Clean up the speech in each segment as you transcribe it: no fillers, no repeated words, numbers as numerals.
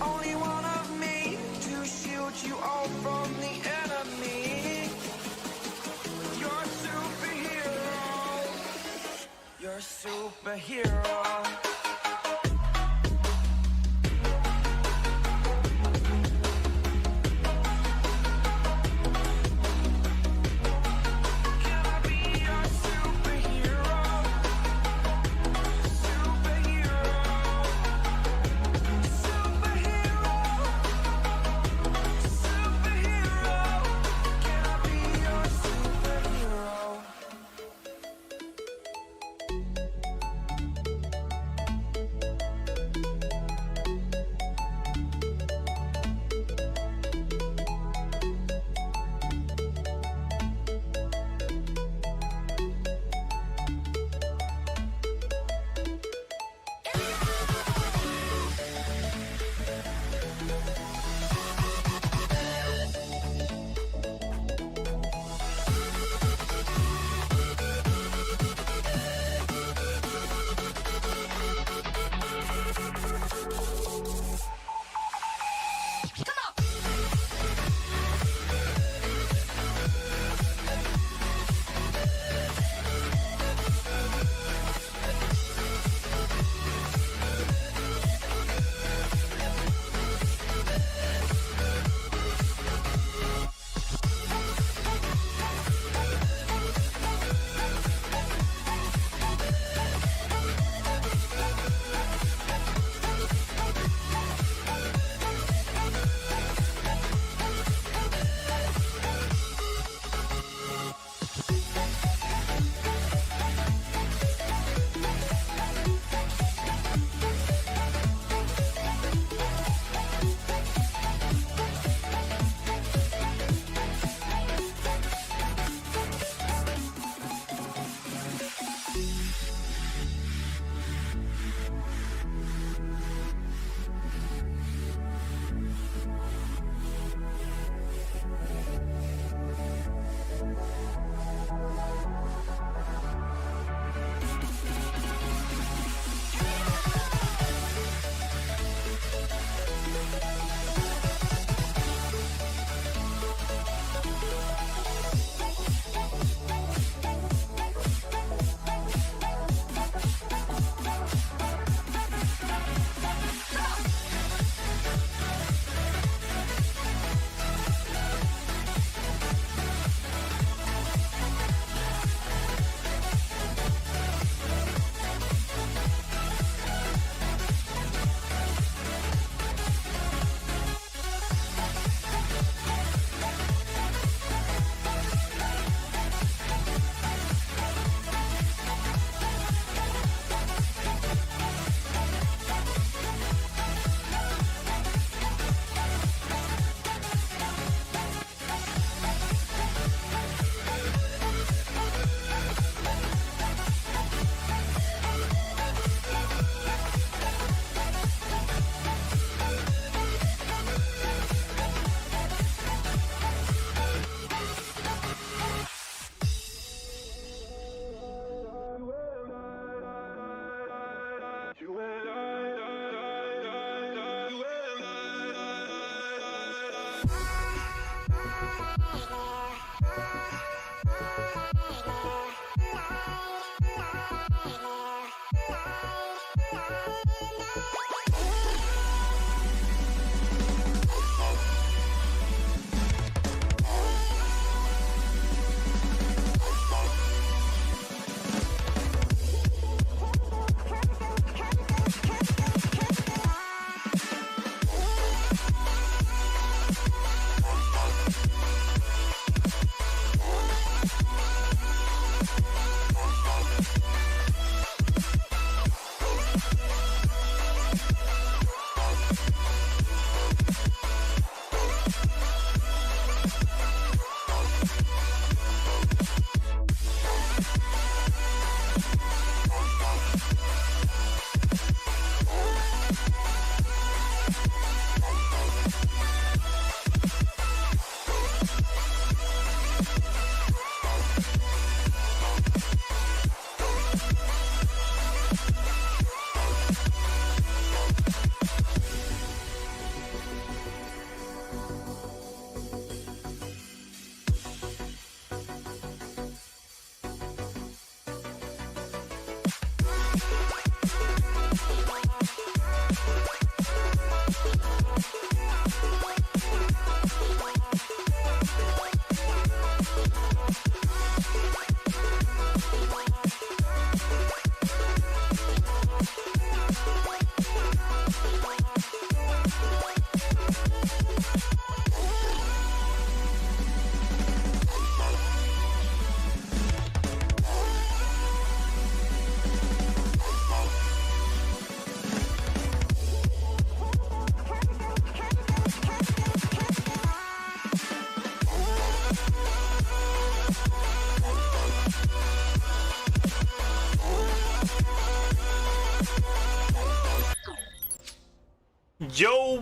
only one of me to shield you all from the enemy. You're a superhero. You're a superhero.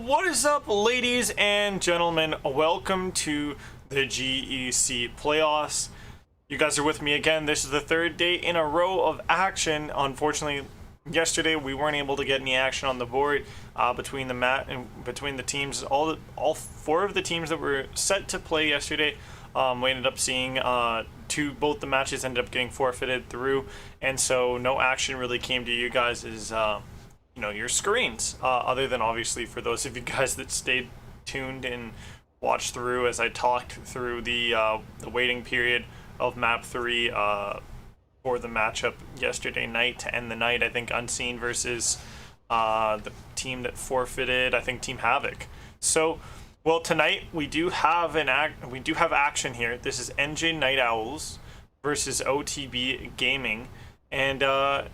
What is up, ladies and gentlemen? Welcome to the GEC playoffs. You guys are with me again. This is the third day in a row of action. Unfortunately, yesterday we weren't able to get any action on the board between the teams. All four of the teams that were set to play yesterday, we ended up seeing both the matches ended up getting forfeited through, and so no action really came to you guys your screens, other than obviously for those of you guys that stayed tuned and watched through as I talked through the waiting period of map 3 for the matchup yesterday night to end the night. I think Unseen versus the team that forfeited, I think Team Havoc. So, well, tonight we do have action here. This is NJ Night Owls versus OTB Gaming. And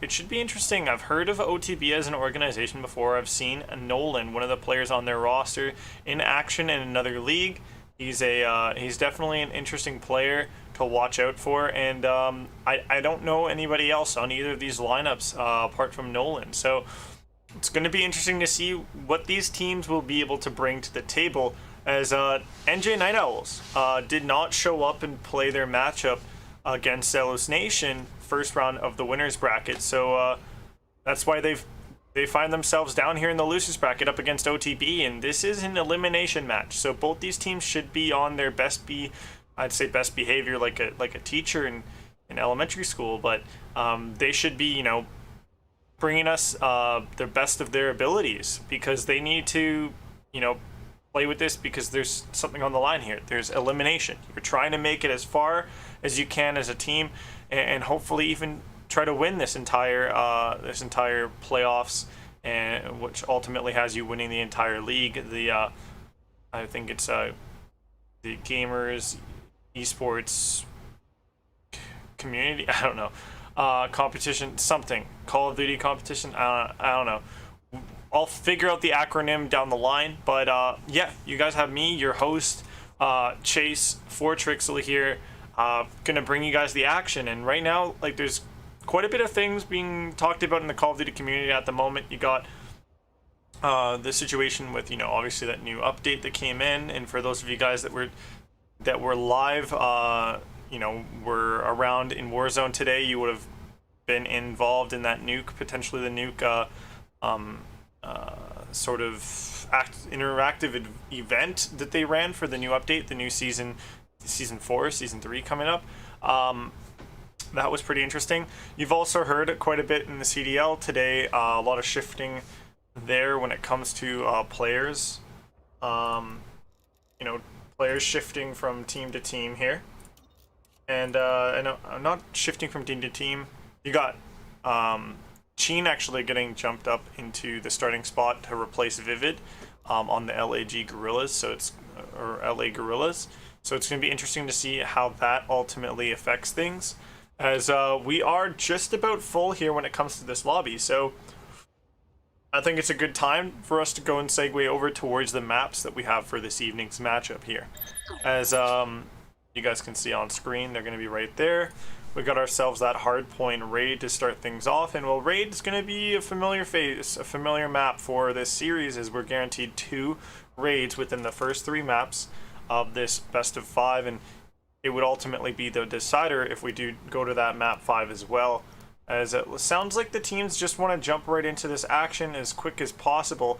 it should be interesting. I've heard of OTB as an organization before. I've seen Nolan, one of the players on their roster, in action in another league. He's definitely an interesting player to watch out for. And I don't know anybody else on either of these lineups apart from Nolan. So it's going to be interesting to see what these teams will be able to bring to the table, as NJ Night Owls did not show up and play their matchup against Zealous Nation first round of the winners bracket, so that's why they find themselves down here in the losers bracket up against OTB, and this is an elimination match. So both these teams should be on their best behavior, like a teacher in elementary school, but they should be bringing us the best of their abilities, because they need to play with this, because there's something on the line here. There's elimination. You're trying to make it as far as you can as a team, and hopefully even try to win this entire playoffs, and which ultimately has you winning the entire league. I think it's the gamers eSports community, I don't know, competition, something, Call of Duty competition, I don't know. I'll figure out the acronym down the line, but yeah, you guys have me, your host, Chase Fortrixel here, gonna bring you guys the action. And right now, there's quite a bit of things being talked about in the Call of Duty community at the moment. You got the situation with obviously that new update that came in, and for those of you guys that were live, were around in Warzone today, you would have been involved in that nuke, potentially the nuke sort of interactive event that they ran for the new update, the new season 4, season 3 coming up. That was pretty interesting. You've also heard quite a bit in the CDL today, a lot of shifting there when it comes to players. Players shifting from team to team here, and I'm not shifting from team to team. You got Cheen actually getting jumped up into the starting spot to replace Vivid on the LA Gorillas, so it's going to be interesting to see how that ultimately affects things, as we are just about full here when it comes to this lobby. So I think it's a good time for us to go and segue over towards the maps that we have for this evening's matchup here. As you guys can see on screen, they're going to be right there. We got ourselves that hardpoint raid to start things off, and well, raid's going to be a familiar face, a familiar map for this series, as we're guaranteed 2 raids within the first 3 maps of this best of 5, and it would ultimately be the decider if we do go to that map 5 as well, as it sounds like the teams just want to jump right into this action as quick as possible.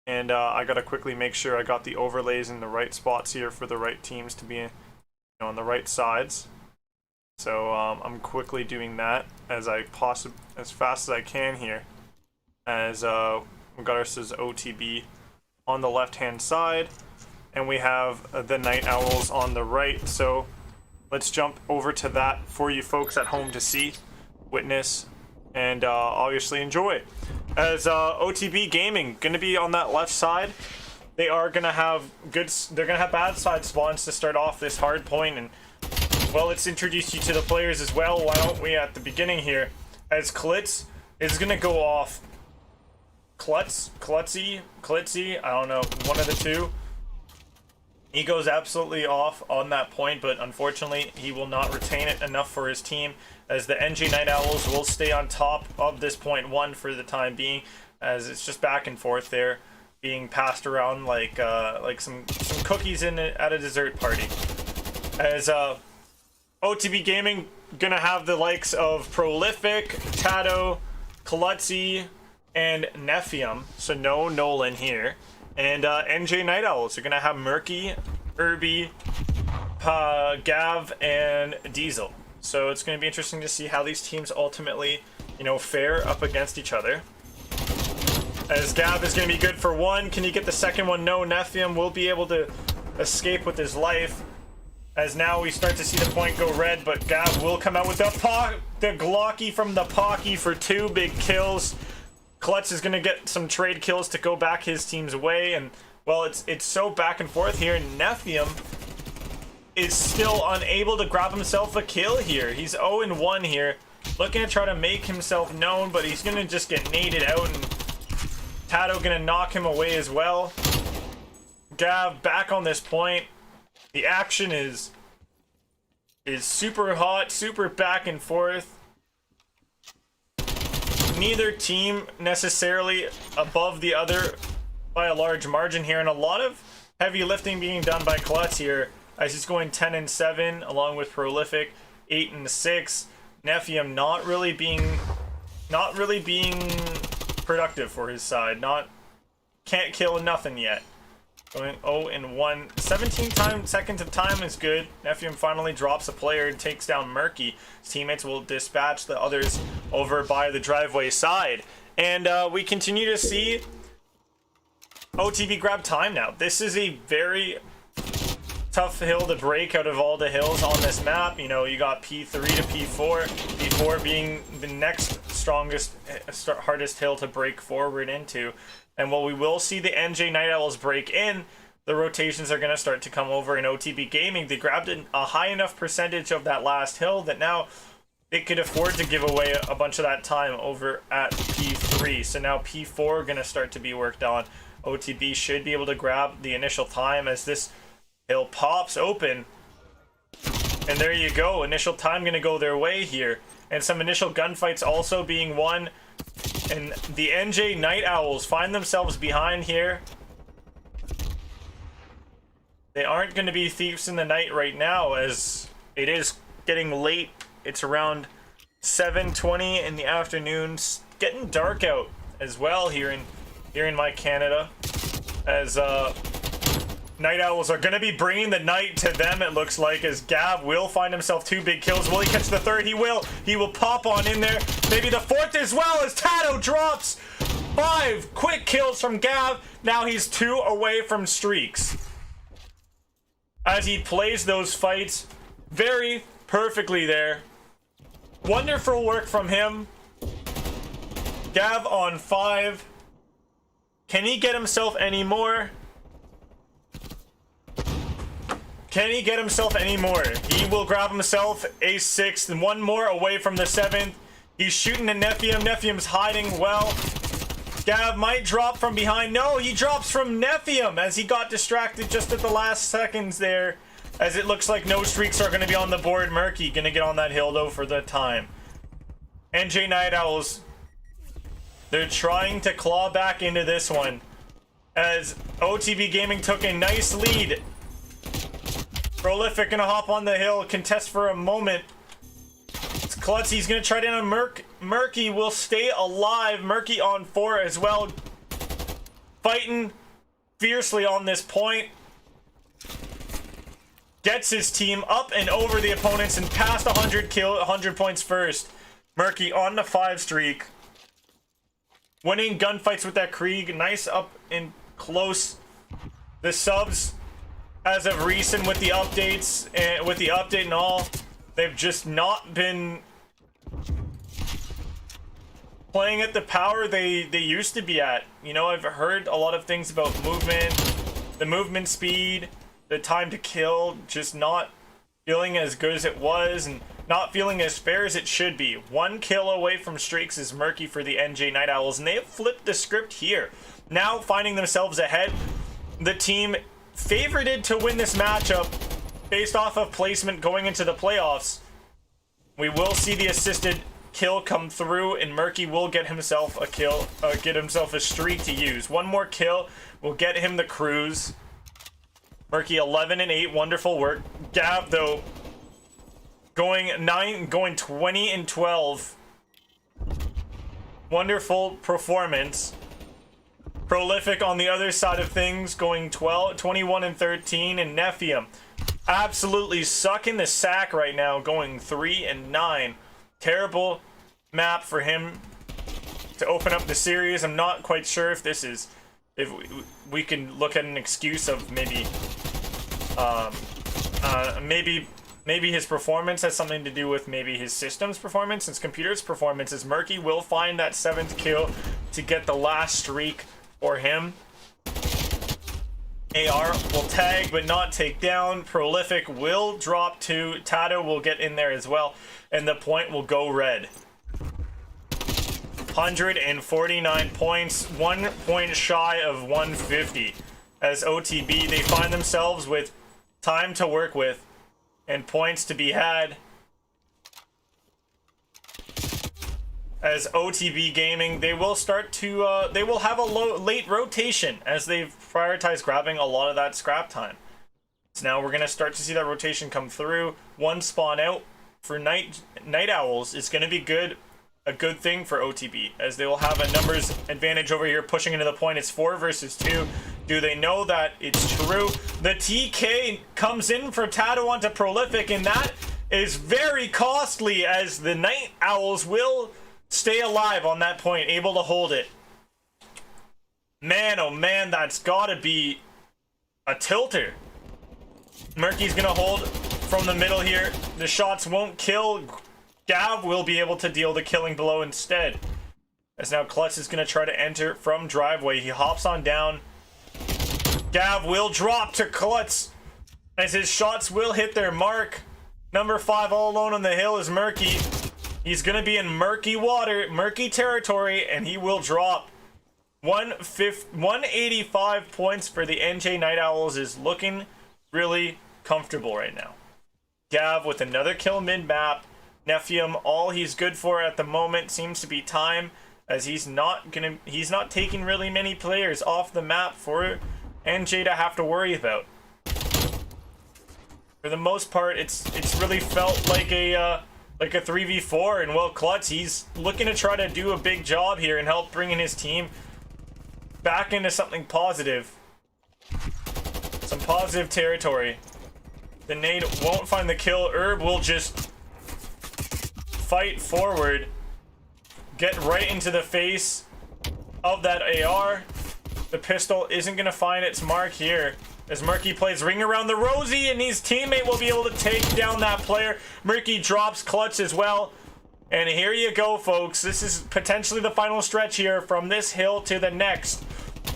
And I gotta quickly make sure I got the overlays in the right spots here for the right teams to be on the right sides. So I'm quickly doing that as fast as I can here, as we got ourselves OTB on the left hand side, and we have the Night Owls on the right. So let's jump over to that for you folks at home to see, witness, and obviously enjoy. As OTB Gaming gonna be on that left side. They are gonna have bad side spawns to start off this hard point, and well, let's introduce you to the players as well. Why don't we at the beginning here, as Klitz is gonna go off. Klutzy, I don't know, one of the two. He goes absolutely off on that point, but unfortunately he will not retain it enough for his team, as the NG Night Owls will stay on top of this point 1 for the time being, as it's just back and forth there. being passed around like some cookies at a dessert party. As OTB Gaming gonna have the likes of Prolific, Tato, Klutzy, and Nephium. So no Nolan here. And NJ Night Owls are gonna have Murky, Irby, Gav, and Diesel. So it's gonna be interesting to see how these teams ultimately, you know, fare up against each other. As Gav is gonna be good for one. Can he get the second one? No. Nephium will be able to escape with his life. As now we start to see the point go red, but Gav will come out with the Glocky from the Pocky for 2 big kills. Klutz is going to get some trade kills to go back his team's way, and well, it's so back and forth here. Nephium is still unable to grab himself a kill here. He's 0-1 here, looking to try to make himself known, but he's going to just get naded out, and Tato going to knock him away as well. Gav back on this point. The action is super hot, super back and forth. Neither team necessarily above the other by a large margin here, and a lot of heavy lifting being done by Klutz here, as he's going 10-7 along with Prolific 8-6. Nephium not really being productive for his side. Can't kill nothing yet. Going 0-1. 17 seconds of time is good. Nephium finally drops a player and takes down Murky. His teammates will dispatch the others over by the driveway side. And we continue to see OTB grab time now. This is a very tough hill to break out of all the hills on this map. You know, you got P3 to P4. P4 being the next strongest, hardest hill to break forward into. And while we will see the NJ Night Owls break in, the rotations are going to start to come over in OTB Gaming. They grabbed a high enough percentage of that last hill that now they could afford to give away a bunch of that time over at P3. So now P4 going to start to be worked on. OTB should be able to grab the initial time as this hill pops open. And there you go. Initial time going to go their way here. And some initial gunfights also being won. And the NJ Night Owls find themselves behind here. They aren't going to be thieves in the night right now, as it is getting late. It's around 7:20 in the afternoon. It's getting dark out as well here in my Canada, as Night Owls are going to be bringing the night to them, it looks like, as Gav will find himself 2 big kills. Will he catch the third? He will. He will pop on in there. Maybe the fourth as well, as Tato drops 5 quick kills from Gav. Now he's 2 away from streaks, as he plays those fights very perfectly there. Wonderful work from him. Gav on 5. Can he get himself any more? Can he get himself any more? He will grab himself a 6th and 1 more away from the 7th. He's shooting at Nephium. Nephium's hiding well. Gav might drop from behind. No, he drops from Nephium as he got distracted just at the last seconds there, as it looks like no streaks are going to be on the board. Murky going to get on that hill though for the time. NJ Night Owls, they're trying to claw back into this one, as OTB Gaming took a nice lead. Prolific gonna hop on the hill, contest for a moment. It's Klutzy, he's gonna try down Murky will stay alive. Murky on 4 as well. Fighting fiercely on this point. Gets his team up and over the opponents and past 100 points first. Murky on the 5 streak. Winning gunfights with that Krieg. Nice up and close. The subs, as of recent with the updates and with the update and all, they've just not been playing at the power they used to be at. You know, I've heard a lot of things about movement, the movement speed, the time to kill, just not feeling as good as it was and not feeling as fair as it should be. 1 kill away from streaks is Murky for the NJ Night Owls, and they have flipped the script here. Now finding themselves ahead, the team favorited to win this matchup based off of placement going into the playoffs. We will see the assisted kill come through, and Murky will get himself a kill, get himself a streak to use. One more kill will get him the cruise. Murky 11 and 8, wonderful work. Gav though going 20 and 12. Wonderful performance. Prolific on the other side of things, going 21 and 13, and Nephium absolutely sucking the sack right now, going 3 and 9. Terrible map for him to open up the series. I'm not quite sure if this is, if we can look at an excuse of maybe maybe his performance has something to do with maybe his system's performance, his computer's performance. As Murky will find that 7th kill to get the last streak for him. AR will tag but not take down. Prolific will drop 2. Tato will get in there as well, and the point will go red. 149 points, 1 point shy of 150. As OTB, they find themselves with time to work with and points to be had. As OTB Gaming, they will start to, they will have a late rotation as they've prioritized grabbing a lot of that scrap time. So now we're going to start to see that rotation come through. One spawn out for Night Owls is going to be good, a good thing for OTB, as they will have a numbers advantage over here, pushing into the point. It's 4 versus 2. Do they know that it's true? The TK comes in for Tato onto Prolific, and that is very costly, as the Night Owls will stay alive on that point, able to hold it. Man, oh man, that's gotta be a tilter. Murky's gonna hold from the middle here. The shots won't kill. Gav will be able to deal the killing blow instead. As now Klutz is gonna try to enter from driveway. He hops on down. Gav will drop to Klutz, as his shots will hit their mark. Number 5 all alone on the hill is Murky. He's gonna be in murky water, murky territory, and he will drop. 185 points for the NJ Night Owls is looking really comfortable right now. Gav with another kill mid-map. Nephium, all he's good for at the moment seems to be time, as he's not taking really many players off the map for NJ to have to worry about. For the most part, it's really felt like a 3v4, and well, Klutz, he's looking to try to do a big job here and help bringing his team back into something positive. Some positive territory. The nade won't find the kill. Herb will just fight forward, get right into the face of that AR. The pistol isn't going to find its mark here, as Murky plays Ring Around the Rosie, and his teammate will be able to take down that player. Murky drops Klutz as well. And here you go, folks. This is potentially the final stretch here from this hill to the next,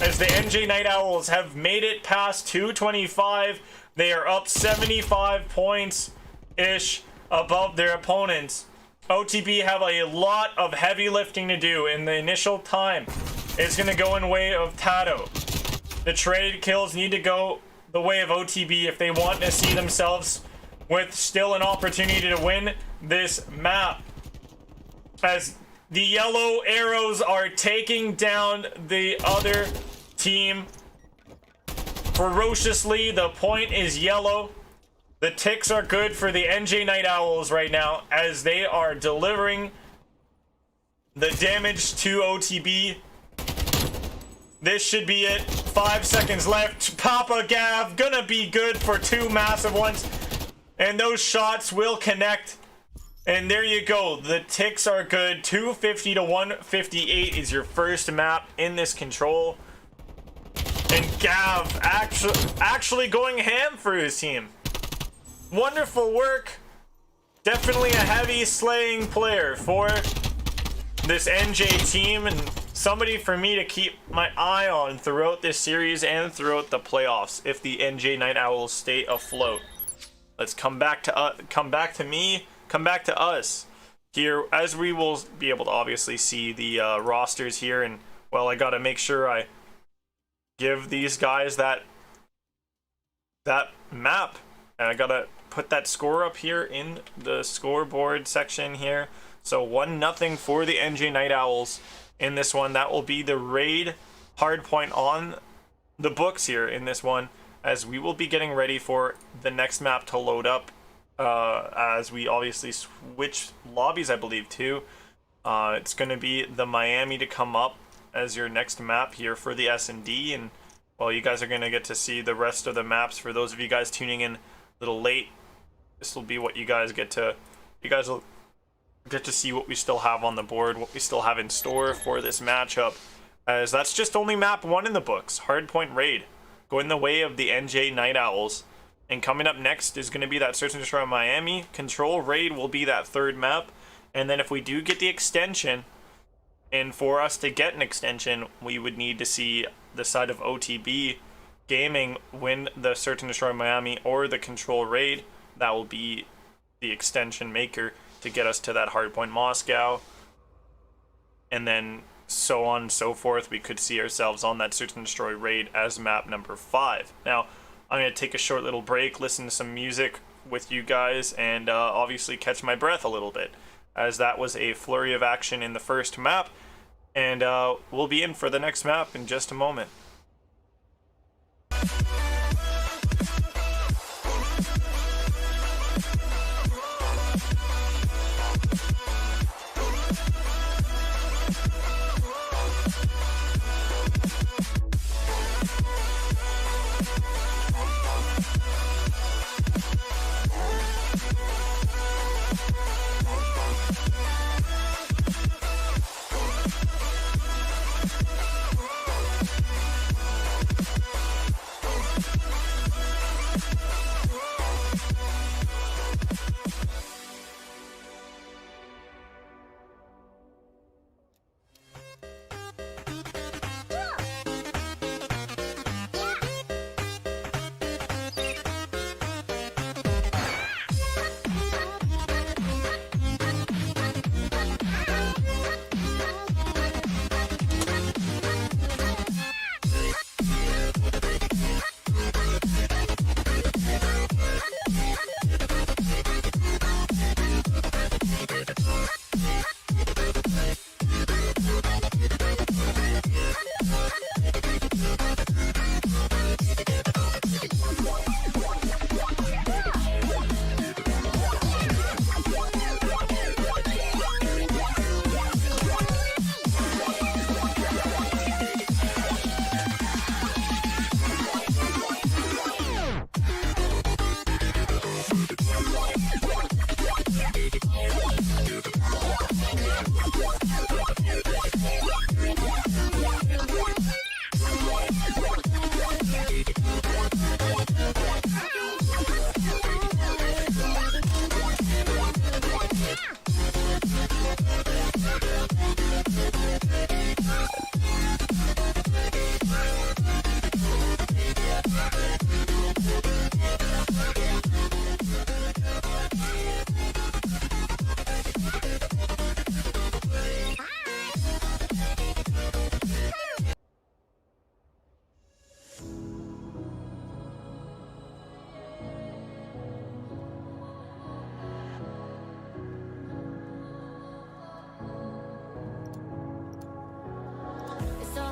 as the NJ Night Owls have made it past 225. They are up 75 points-ish above their opponents. OTB have a lot of heavy lifting to do in the initial time. It's going to go in way of Tato. The trade kills need to go the way of OTB if they want to see themselves with still an opportunity to win this map. As the yellow arrows are taking down the other team ferociously. The point is yellow. The ticks are good for the NJ Night Owls right now, as they are delivering the damage to OTB. This should be it. 5 seconds left. Papa Gav gonna be good for 2 massive ones, and those shots will connect. And there you go. The ticks are good. 250 to 158 is your first map in this control. And Gav actually going ham for his team. Wonderful work. Definitely a heavy slaying player for this NJ team, and somebody for me to keep my eye on throughout this series and throughout the playoffs if the NJ Night Owls stay afloat. Let's come back to us here, as we will be able to obviously see the rosters here. And well, I gotta make sure I give these guys that map, and I gotta put that score up here in the scoreboard section here. So 1-0 for the NJ Night Owls in this one. That will be the raid hardpoint on the books here in this one, as we will be getting ready for the next map to load up, as we obviously switch lobbies, I believe, too. It's going to be the Miami to come up as your next map here for the S&D, and well, you guys are going to get to see the rest of the maps. For those of you guys tuning in a little late, this will be what you guys get to, will get to see what we still have on the board, what we still have in store for this matchup, as that's just only map 1 in the books. Hardpoint raid going the way of the NJ Night Owls, and coming up next is going to be that Search and Destroy Miami. Control raid will be that third map, and then if we do get the extension, and for us to get an extension, we would need to see the side of OTB Gaming win the Search and Destroy Miami or the Control raid. That will be the extension maker to get us to that hardpoint Moscow, and then so on and so forth. We could see ourselves on that Search and Destroy raid as map number 5. Now, I'm going to take a short little break, listen to some music with you guys, and obviously catch my breath a little bit, as that was a flurry of action in the first map, and we'll be in for the next map in just a moment.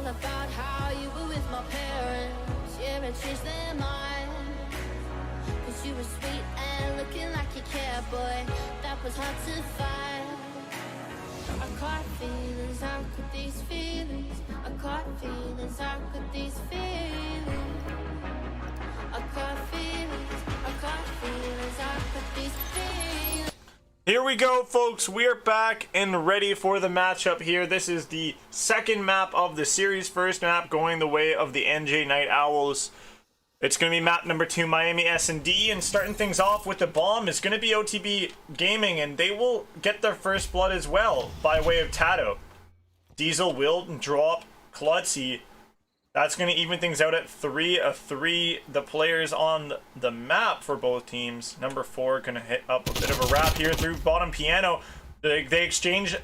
About how you were with my parents, yeah, and changed their mind. Cause you were sweet and looking like you cared, boy, that was hard to find. I caught feelings, how could these feelings? I caught feelings, how could these feelings? I caught feelings, how could these feelings? Here we go, folks. We are back and ready for the matchup here. This is the second map of the series. First map going the way of the NJ Night Owls. It's going to be map number 2, Miami S&D, and starting things off with the bomb is going to be OTB Gaming, and they will get their first blood as well by way of Tato. Diesel will drop Klutzy. That's going to even things out at 3-3. The players on the map for both teams. Number 4 going to hit up a bit of a wrap here through bottom piano. They exchange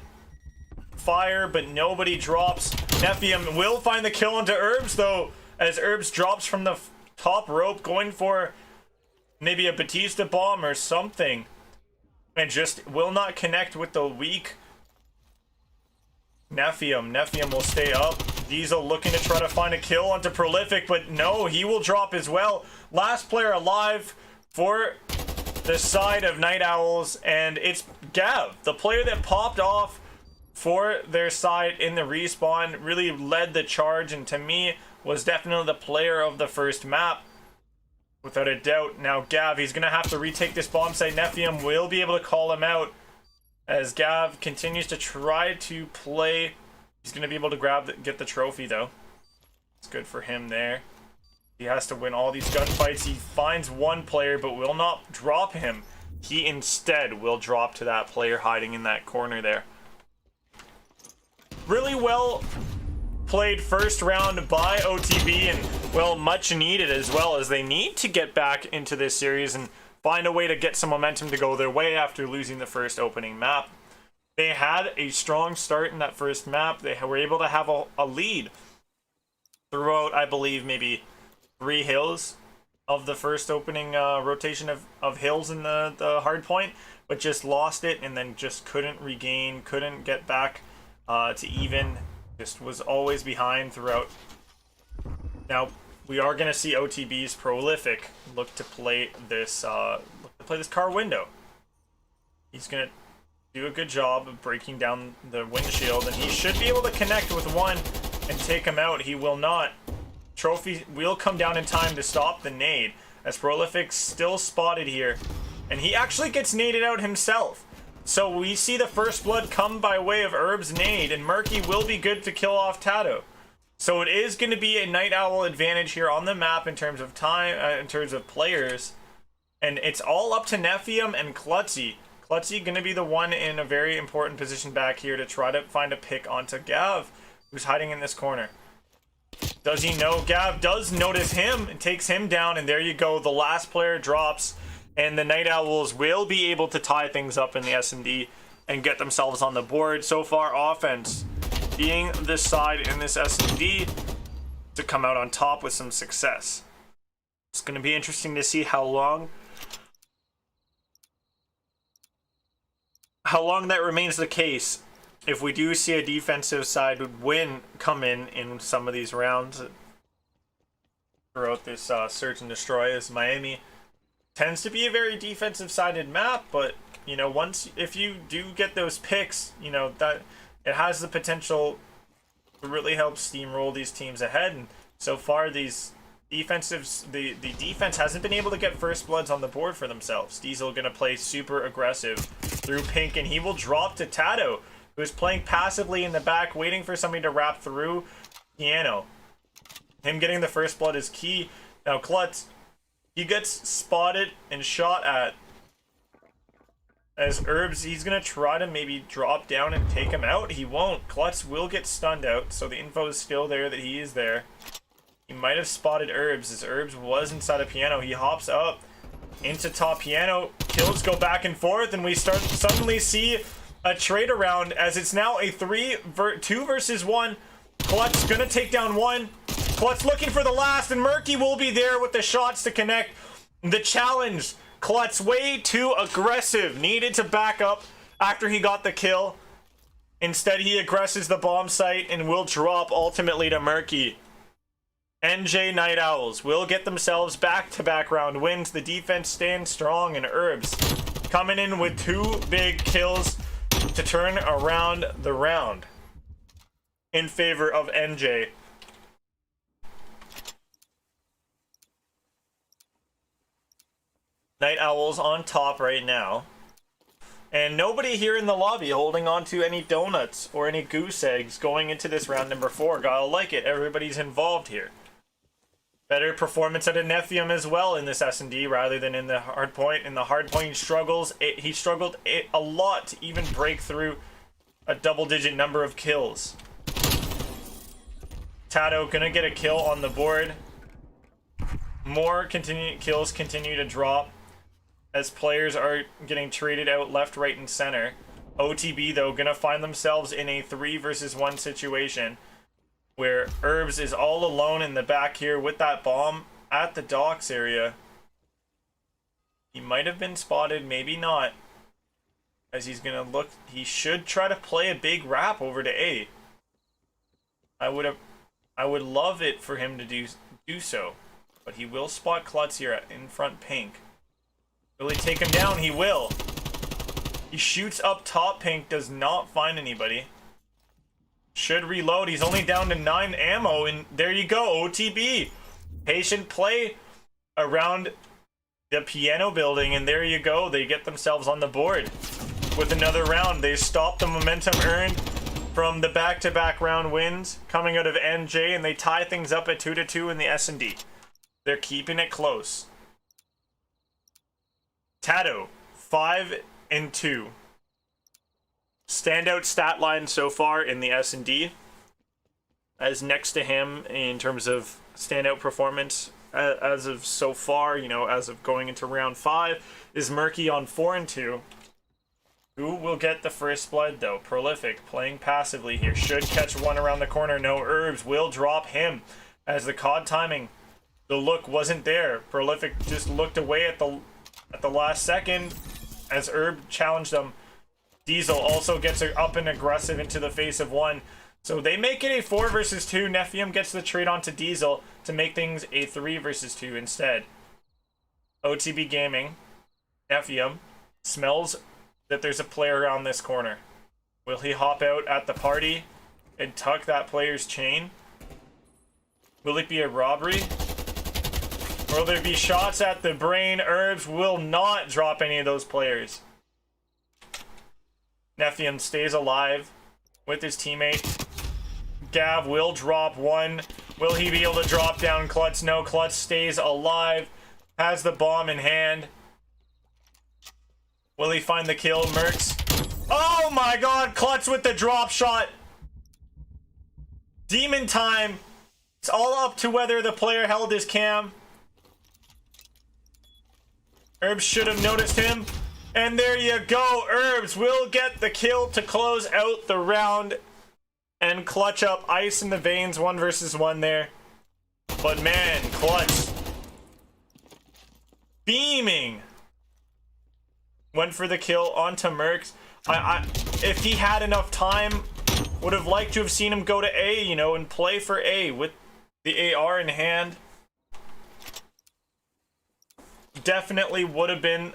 fire, but nobody drops. Nephium will find the kill onto Herbs, though, as Herbs drops from the top rope, going for maybe a Batista bomb or something. and just will not connect with the weak Nephium. Nephium will stay up. Diesel looking to try to find a kill onto Prolific, but no, he will drop as well. Last player alive for the side of Night Owls, and it's Gav, the player that popped off for their side in the respawn, really led the charge, and to me was definitely the player of the first map, without a doubt. Now Gav, he's gonna have to retake this bomb site. Nephium will be able to call him out as Gav continues to try to play. He's gonna be able to get the trophy though. It's good for him there. He has to win all these gunfights. He finds one player but will not drop him. He instead will drop to that player hiding in that corner there. Really well played first round by OTB, and well, much needed as well, as they need to get back into this series and find a way to get some momentum to go their way after losing the first opening map. They had a strong start in that first map. They were able to have a lead throughout, I believe, maybe 3 hills of the first opening rotation of hills in the hard point, but just lost it and then just couldn't regain, couldn't get back to even. Just was always behind throughout. Now we are going to see OTB's Prolific look to play this car window. He's going to do a good job of breaking down the windshield, and he should be able to connect with one and take him out. He will not. Trophy will come down in time to stop the nade, as Prolific's still spotted here, and he actually gets naded out himself. So we see the first blood come by way of Herb's nade, and Murky will be good to kill off Tato. So it is going to be a Night Owl advantage here on the map in terms of time, in terms of players, and it's all up to Nephium and Klutzy. Klutzy going to be the one in a very important position back here to try to find a pick onto Gav, who's hiding in this corner. Does he know? Gav does notice him and takes him down, and there you go. The last player drops, and the Night Owls will be able to tie things up in the S&D and get themselves on the board. So far, offense being this side in this S&D to come out on top with some success. It's going to be interesting to see how long that remains the case. If we do see a defensive side win come in some of these rounds throughout this search and destroy, as Miami tends to be a very defensive sided map, but you know, if you do get those picks, you know, that it has the potential to really help steamroll these teams ahead. And so far these defensives, the defense hasn't been able to get first bloods on the board for themselves. Diesel gonna play super aggressive through pink, and he will drop to Tato, who's playing passively in the back, waiting for somebody to wrap through Piano. Him getting the first blood is key. Now Klutz, he gets spotted and shot at as Herbs. He's gonna try to maybe drop down and take him out. He won't. Klutz will get stunned out, so the info is still there that he is there. He might have spotted Herbs, as Herbs was inside a Piano. He hops up into top Piano. Kills go back and forth, and we suddenly see a trade around, as it's now a 2 versus 1. Klutz gonna take down one. Klutz looking for the last, and Murky will be there with the shots to connect. The challenge, Klutz way too aggressive, needed to back up after he got the kill. Instead, he aggresses the bomb site and will drop ultimately to Murky. NJ Night Owls will get themselves back-to-back round wins. The defense stands strong, and Herbs coming in with 2 big kills to turn around the round in favor of NJ. Night Owls on top right now, and nobody here in the lobby holding on to any donuts or any goose eggs going into this round number 4. Gotta like it. Everybody's involved here. Better performance at a Nephium as well in this S&D rather than in the hard point. In the hard point, he struggled a lot to even break through a double-digit number of kills. Tato gonna get a kill on the board. More kills continue to drop as players are getting traded out left, right, and center. OTB, though, gonna find themselves in a 3 versus 1 situation where Herbs is all alone in the back here with that bomb at the docks area. He might have been spotted, maybe not. as he's gonna look. He should try to play a big wrap over to A. I would love it for him to do so, but he will spot Klutz here in front pink. Will he take him down? He will. He shoots up top pink, does not find anybody. Should reload. He's only down to 9 ammo, and there you go, OTB. Patient play around the piano building, and there you go. They get themselves on the board with another round. They stop the momentum earned from the back-to-back round wins coming out of NJ, and they tie things up at 2-2 in the S&D. They're keeping it close. Tato, 5-2. Standout stat line so far in the S&D. As next to him in terms of standout performance as of so far, you know, as of going into round 5, is Murky on 4-2. Who will get the first blood though? Prolific playing passively here. Should catch one around the corner. No, Herbs will drop him as the COD timing. The look wasn't there. Prolific just looked away at the last second as Herb challenged them. Diesel also gets up and aggressive into the face of one. So they make it a 4 versus 2. Nephium gets the trade onto Diesel to make things a 3 versus 2 instead. OTB Gaming, Nephium, smells that there's a player around this corner. Will he hop out at the party and tuck that player's chain? Will it be a robbery? Will there be shots at the brain? Herbs will not drop any of those players. Nephium stays alive with his teammate. Gav will drop one. Will he be able to drop down Klutz? No, Klutz stays alive. Has the bomb in hand. Will he find the kill? Mercs. Oh my god, Klutz with the drop shot. Demon time. It's all up to whether the player held his cam. Herbs should have noticed him. And there you go. Herbs will get the kill to close out the round and clutch up ice in the veins. 1 versus 1 there. But man, Klutz beaming. Went for the kill onto Mercs. If he had enough time, would have liked to have seen him go to A, you know, and play for A with the AR in hand. Definitely would have been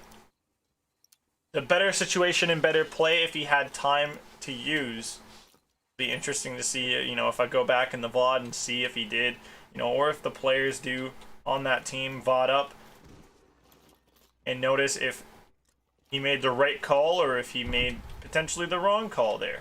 the better situation and better play if he had time to use. Be interesting to see, you know, if I go back in the VOD and see if he did, you know, or if the players do on that team VOD up and notice if he made the right call or if he made potentially the wrong call there.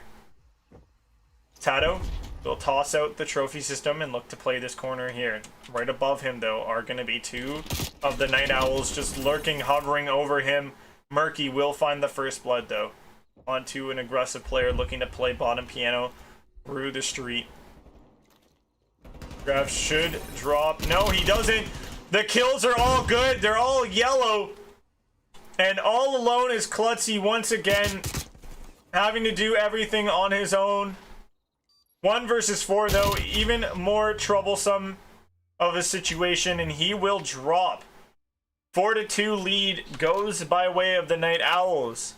Tato will toss out the trophy system and look to play this corner here. Right above him, though, are going to be 2 of the Night Owls just lurking, hovering over him. Murky will find the first blood, though, onto an aggressive player looking to play bottom piano through the street. Graf should drop. No, he doesn't. The kills are all good. They're all yellow. And all alone is Klutzy once again, having to do everything on his own. 1 versus 4, though, even more troublesome of a situation, and he will drop. 4-2 lead goes by way of the Night Owls.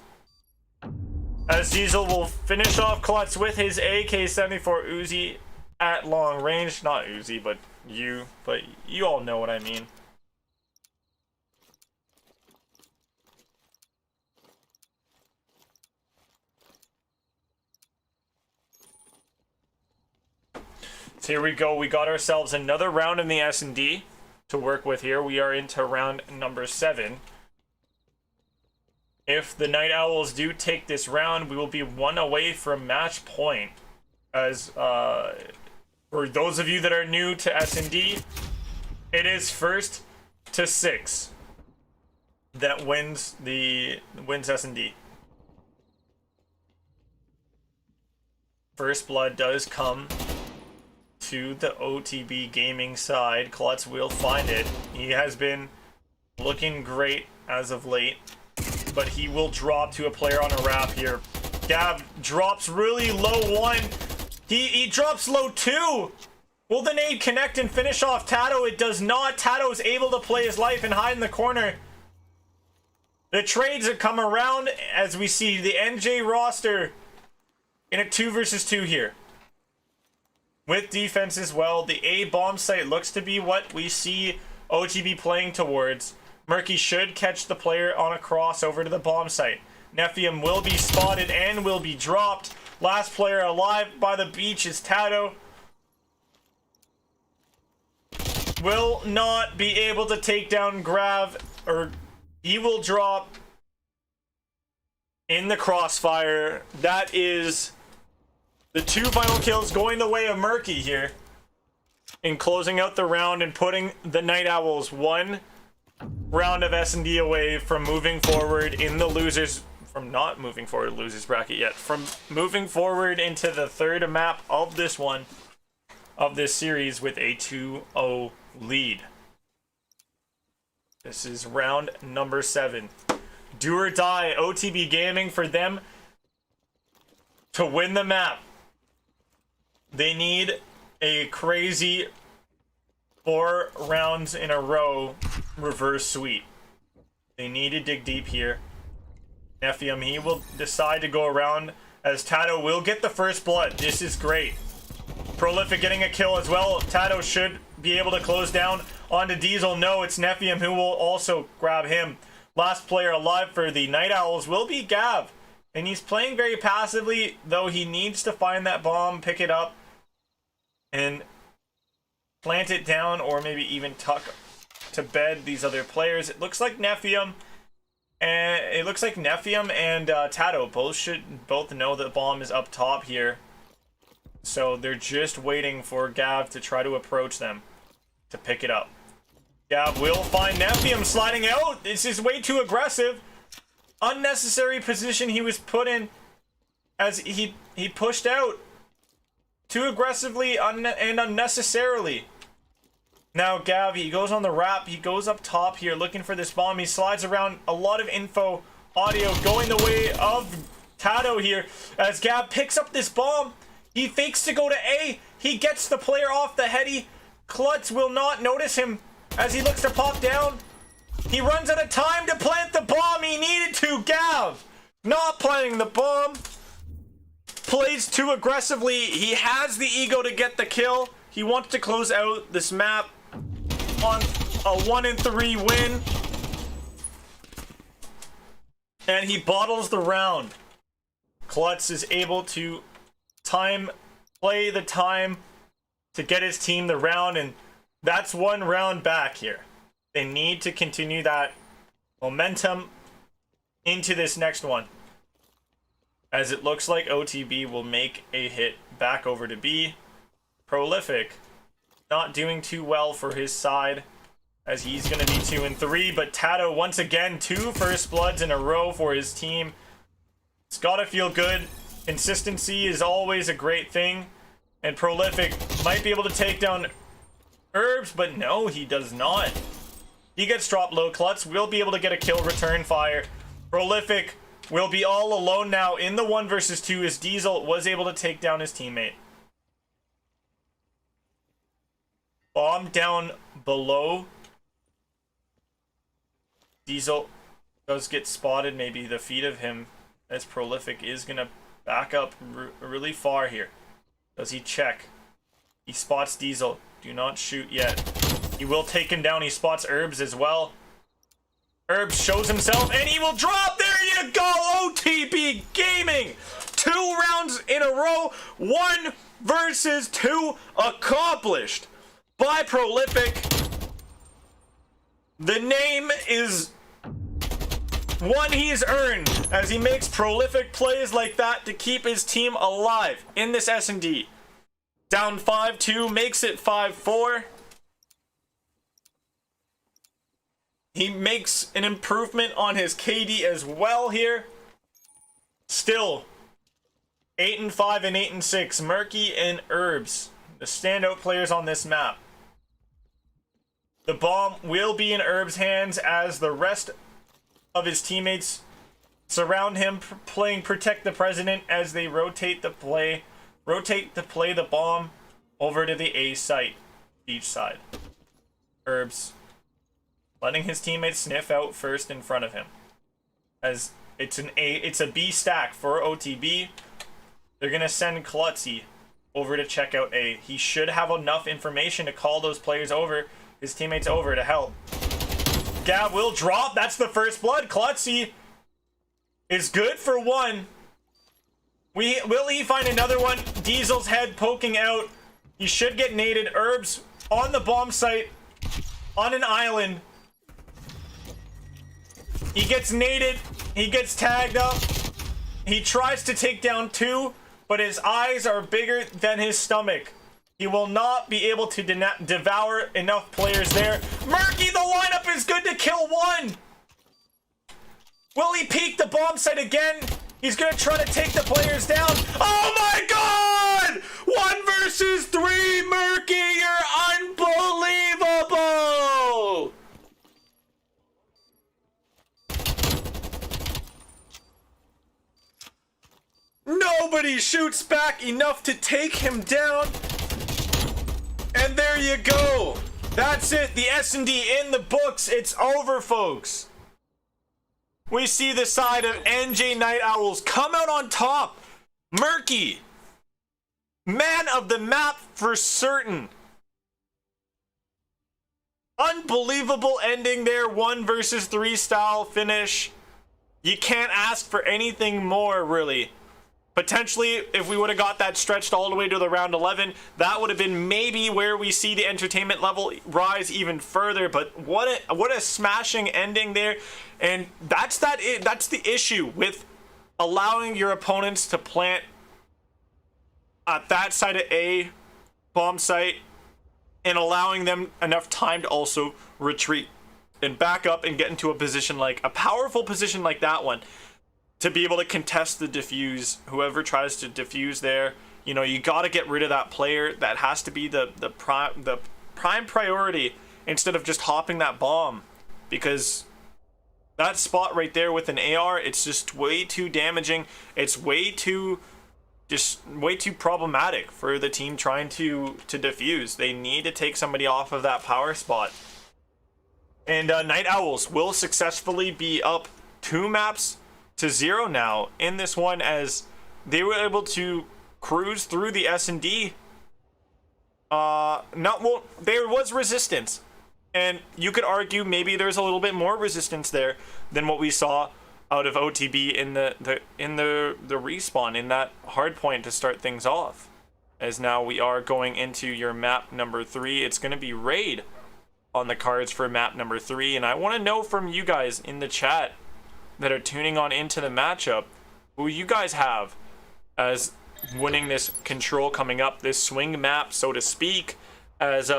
As Diesel will finish off Klutz with his AK-74 Uzi at long range. Not Uzi, but you all know what I mean. So here we go. We got ourselves another round in the S&D to work with here. We are into round number 7. If the Night Owls do take this round, we will be 1 away from match point. As for those of you that are new to S&D, it is 1st to 6 that wins S&D. First blood does come to the OTB gaming side. Klutz will find it. He has been looking great as of late, but he will drop to a player on a wrap here. Gav drops really low 1. He drops low 2. Will the nade connect and finish off Tato? It does not. Tato is able to play his life and hide in the corner. The trades have come around as we see the NJ roster in a 2 versus 2 here. With defense as well, the A bomb site looks to be what we see OTB playing towards. Murky should catch the player on a cross over to the bomb site. Nephium will be spotted and will be dropped. Last player alive by the beach is Tato. Will not be able to take down Grav, or he will drop in the crossfire. That is the 2 final kills going the way of Murky here in closing out the round and putting the Night Owls 1 round of S&D away from moving forward in the losers, from not moving forward losers bracket yet, from moving forward into the 3rd map of this one, of this series, with a 2-0 lead. This is round number 7. Do or die, OTB Gaming, for them to win the map. They need a crazy 4 rounds in a row reverse sweep. They need to dig deep here. Nephium, he will decide to go around as Tato will get the first blood. This is great. Prolific getting a kill as well. Tato should be able to close down onto Diesel. No, it's Nephium who will also grab him. Last player alive for the Night Owls will be Gav. And he's playing very passively, though he needs to find that bomb, pick it up, and plant it down, or maybe even tuck to bed these other players. It looks like Nephium and Tato both know the bomb is up top here. So they're just waiting for Gav to try to approach them to pick it up. Gav will find Nephium sliding out. This is way too aggressive. Unnecessary position he was put in as he pushed out too aggressively and unnecessarily. Now Gav, he goes on the wrap. He goes up top here looking for this bomb. He slides around. A lot of info audio going the way of Tato here as Gav picks up this bomb. He fakes to go to A. He gets the player off the heady. Klutz will not notice him as he looks to pop down. He runs out of time to plant the bomb. He needed to. Gav not planting the bomb. Plays too aggressively. He has the ego to get the kill. He wants to close out this map on a 1-3 win. And he bottles the round. Klutz is able to play the time to get his team the round, and that's 1 round back here. They need to continue that momentum into this next one, as it looks like OTB will make a hit back over to B. Prolific not doing too well for his side, as he's going to be 2-3, but Tato once again 2 first bloods in a row for his team. It's got to feel good. Consistency is always a great thing, and Prolific might be able to take down Herbs, but no, he does not. He gets dropped low. Klutz will be able to get a kill return fire. Prolific will be all alone now in the 1 versus 2 as Diesel was able to take down his teammate. Bomb down below. Diesel does get spotted, maybe the feet of him, as Prolific is going to back up really far here. Does he check? He spots Diesel. Do not shoot yet. He will take him down. He spots Herbs as well. Herbs shows himself and he will drop. There you go, OTB Gaming. 2 rounds in a row. 1 versus 2 accomplished by Prolific. The name is one he's earned as he makes prolific plays like that to keep his team alive in this S&D. Down 5-2, makes it 5-4. He makes an improvement on his KD as well here. Still 8-5 and 8-6. Murky and Herbs, the standout players on this map. The bomb will be in Herbs' hands as the rest of his teammates surround him, playing Protect the President as they rotate the play the bomb over to the A site, each side. Herbs letting his teammates sniff out first in front of him. as it's a B stack for OTB. They're gonna send Klutzy over to check out A. He should have enough information to call those players over, his teammates over to help. Gab will drop. That's the first blood. Klutzy is good for one. Will he find another one? Diesel's head poking out. He should get naded. Herbs on the bomb site on an island. He gets naded. He gets tagged up. He tries to take down two, but his eyes are bigger than his stomach. He will not be able to devour enough players there. Murky, the lineup is good to kill one. Will he peek the bomb site again? He's gonna try to take the players down. Oh my god! 1 versus 3, Murky, you're unbelievable! Nobody shoots back enough to take him down. And there you go. That's it. The S&D in the books. It's over, folks. We see the side of NJ Night Owls come out on top. Murky, man of the map for certain. Unbelievable ending there. 1 versus 3 style finish. You can't ask for anything more, really. Potentially, if we would have got that stretched all the way to the round 11, that would have been maybe where we see the entertainment level rise even further. But what a smashing ending there. And that's the issue with allowing your opponents to plant at that side of A bomb site and allowing them enough time to also retreat and back up and get into a position like a powerful position like that one, to be able to contest the defuse. Whoever tries to defuse there, you know, you got to get rid of that player. That has to be the prime priority instead of just hopping that bomb, because that spot right there with an AR, it's just way too damaging. It's way too problematic for the team trying to defuse. They need to take somebody off of that power spot. And Night Owls will successfully be up 2 maps to 0 now in this one, as they were able to cruise through the S&D. There was resistance, and you could argue maybe there's a little bit more resistance there than what we saw out of OTB in the respawn, in that hard point to start things off. As now we are going into your map number 3. It's going to be Raid on the cards for map number 3, and I want to know from you guys in the chat that are tuning on into the matchup, who you guys have as winning this control coming up, this swing map, so to speak, as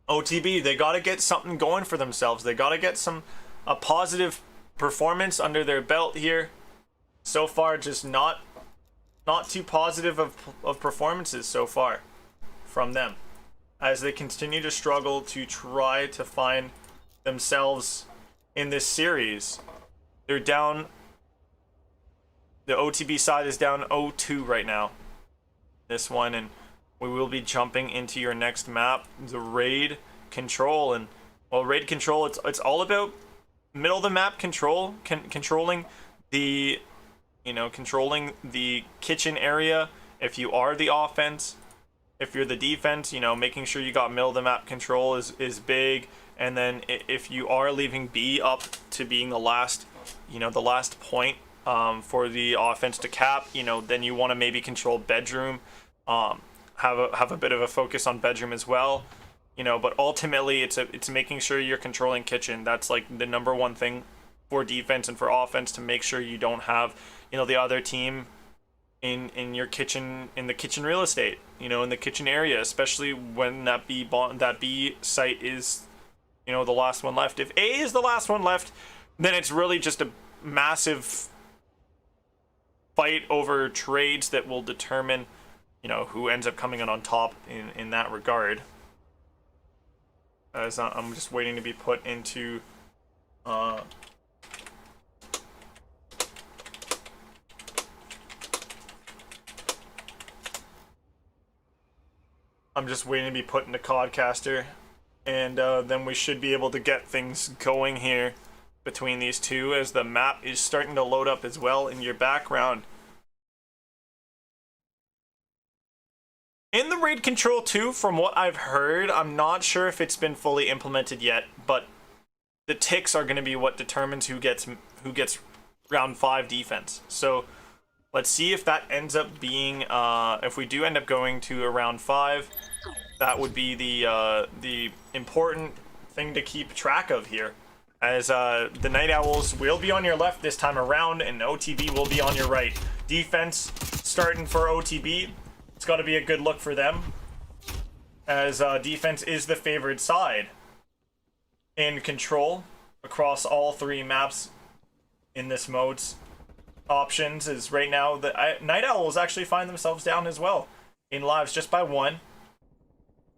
OTB. They got to get something going for themselves. They got to get a positive performance under their belt here. So far, just not too positive of performances so far from them, as they continue to struggle to try to find themselves in this series. They're down. The OTB side is down 0-2 right now. This one, and we will be jumping into your next map, the Raid Control. And well, Raid Control, it's all about middle of the map control, controlling the kitchen area. If you are the offense, if you're the defense, making sure you got middle of the map control is big. And then if you are leaving B up to being the last point for the offense to cap, then you want to maybe control bedroom, have a bit of a focus on bedroom as well, but ultimately it's making sure you're controlling kitchen. That's like the number one thing for defense and for offense, to make sure you don't have the other team in your kitchen, in the kitchen real estate, in the kitchen area, especially when that B site is the last one left. If A is the last one left, then it's really just a massive fight over trades that will determine who ends up coming in on top in that regard. As I'm just waiting to be put into Codcaster, and then we should be able to get things going here between these two as the map is starting to load up as well in your background. In the raid control too, from what I've heard, I'm not sure if it's been fully implemented yet, but the ticks are going to be what determines who gets round 5 defense. So let's see if that ends up being, if we do end up going to a round 5, that would be the important thing to keep track of here. As the Night Owls will be on your left this time around, and OTB will be on your right. Defense starting for OTB. It's got to be a good look for them, as defense is the favored side in control across all 3 maps in this mode's options. Is right now the Night Owls actually find themselves down as well in lives just by 1.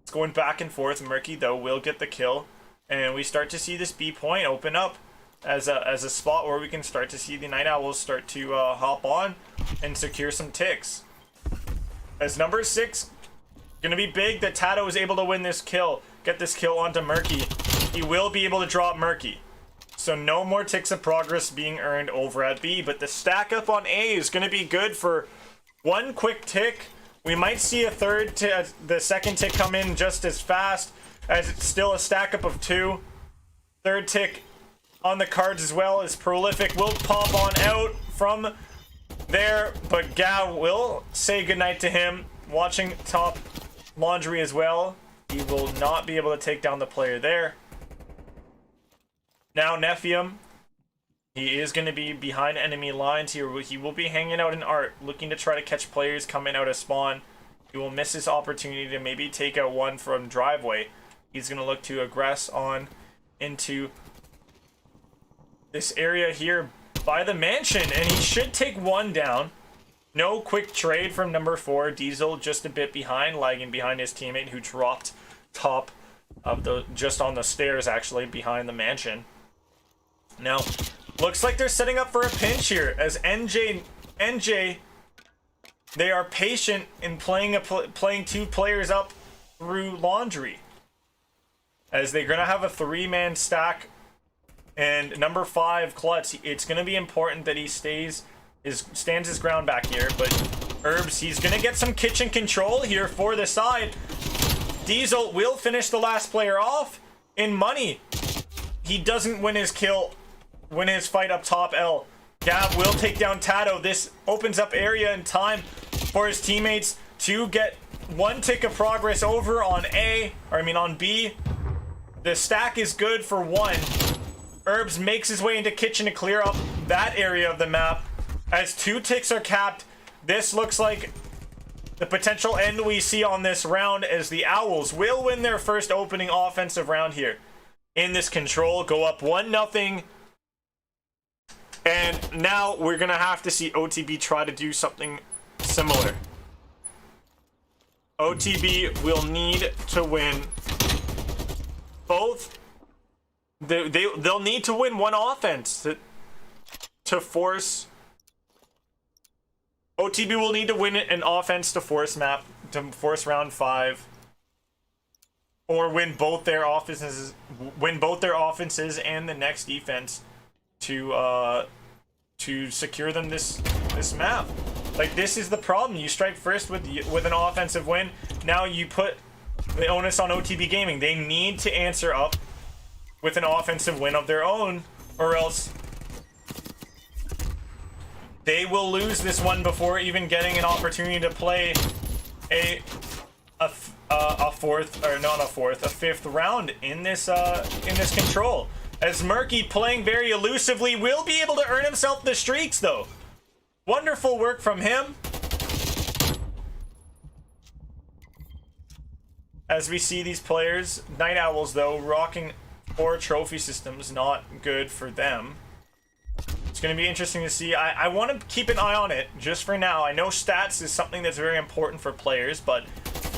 It's going back and forth. Murky though will get the kill, and we start to see this B point open up as a spot where we can start to see the Night Owls start to hop on and secure some ticks. As number 6, gonna be big that Tato is able to win this kill, get this kill onto Murky. He will be able to drop Murky. So no more ticks of progress being earned over at B, but the stack up on A is gonna be good for 1 quick tick. We might see the second tick come in just as fast, as it's still a stack up of 2. Third tick on the cards as well, as Prolific will pop on out from there, but Gav will say goodnight to him. Watching top laundry as well. He will not be able to take down the player there. Now Nephium, he is going to be behind enemy lines here. He will be hanging out in art, looking to try to catch players coming out of spawn. He will miss his opportunity to maybe take out one from driveway. He's going to look to aggress on into this area here by the mansion, and he should take 1 down. No quick trade from number 4. Diesel just a bit behind, lagging behind his teammate who dropped top of the, just on the stairs actually, behind the mansion. Now, looks like they're setting up for a pinch here, as NJ, they are patient in playing 2 players up through laundry, as they're gonna have a 3-man stack. And number 5, Klutz, it's going to be important that he stands his ground back here. But Herbs, he's going to get some kitchen control here for the side. Diesel will finish the last player off in money. He doesn't win his kill, win his fight up top L. Gav will take down Tato. This opens up area and time for his teammates to get 1 tick of progress over on on B. The stack is good for 1. Herbs makes his way into kitchen to clear up that area of the map. As 2 ticks are capped, this looks like the potential end we see on this round, as the Owls will win their first opening offensive round here in this control, go up 1-0. And now we're gonna have to see OTB try to do something similar. OTB will need to win both. They'll need to win 1 offense to force. OTB will need to win an offense to force round 5, or win both their offenses and the next defense to secure them this map. Like, this is the problem. You strike first with an offensive win. Now you put the onus on OTB Gaming. They need to answer up with an offensive win of their own, or else they will lose this one before even getting an opportunity to play a fifth round in this control. As Murky, playing very elusively, will be able to earn himself the streaks though. Wonderful work from him. As we see these players, Night Owls though, rocking 4 trophy systems, not good for them. It's going to be interesting to see. I want to keep an eye on it just for now. I know stats is something that's very important for players, but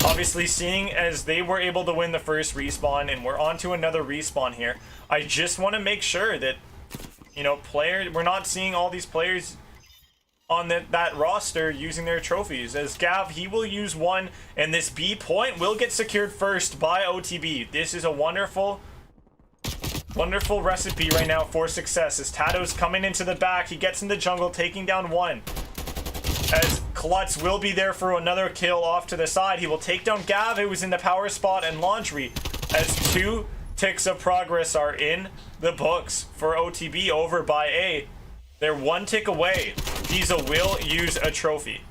obviously seeing as they were able to win the first respawn and we're on to another respawn here, I just want to make sure that, you know, we're not seeing all these players on that roster using their trophies. As Gav, he will use 1, and this B point will get secured first by OTB. This is a wonderful Wonderful recipe right now for success as Tato's coming into the back. He gets in the jungle, taking down one. As Klutz will be there for another kill off to the side. He will take down Gav, who was in the power spot, and Laundry, as 2 ticks of progress are in the books for OTB over by A. They're 1 tick away. Diesel will use a trophy.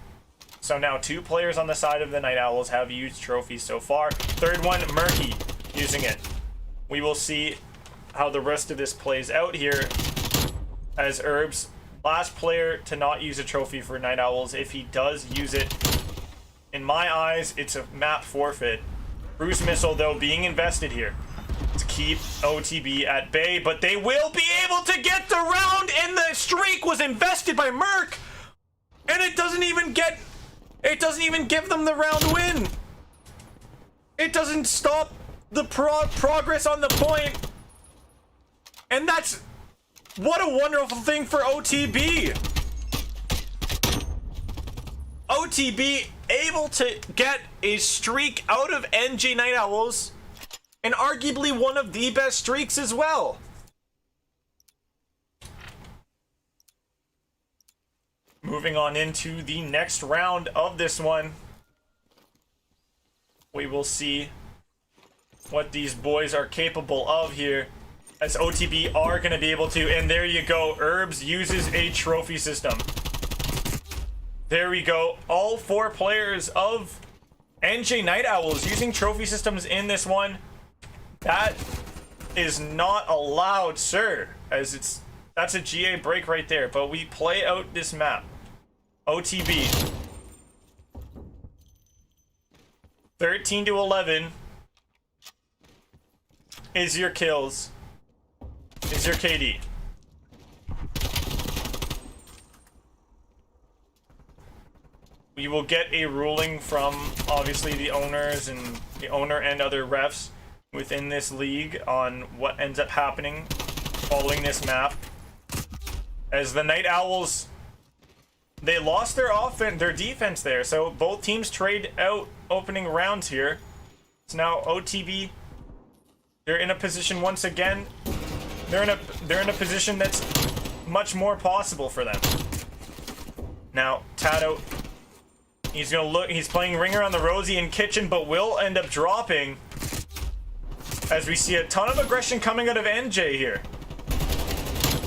So now 2 players on the side of the Night Owls have used trophies so far. Third one, Murky, using it. We will see how the rest of this plays out here as Herbs, last player to not use a trophy for Night Owls. If he does use it, in my eyes, it's a map forfeit. Cruise Missile, though, being invested here to keep OTB at bay, but they will be able to get the round, and the streak was invested by Merc, and it doesn't even give them the round win. It doesn't stop the progress on the point. And that's, what a wonderful thing for OTB. OTB able to get a streak out of NJ Night Owls, and arguably one of the best streaks as well. Moving on into the next round of this one, we will see what these boys are capable of here, as OTB are going to be able to, and there you go, Herbs uses a trophy system. There we go, all 4 players of NJ Night Owls using trophy systems in this one. That is not allowed, sir, as that's a GA break right there, but we play out this map. OTB 13 to 11 is your kills, is your KD. We will get a ruling from obviously the owners and the owner and other refs within this league on what ends up happening following this map, as the Night Owls, they lost their defense there, so both teams trade out opening rounds here. So now OTB, they're in a position once again. They're in a position that's much more possible for them. Now Tato, he's gonna look. He's playing Ringer on the Rosie and Kitchen, but will end up dropping. As we see a ton of aggression coming out of NJ here.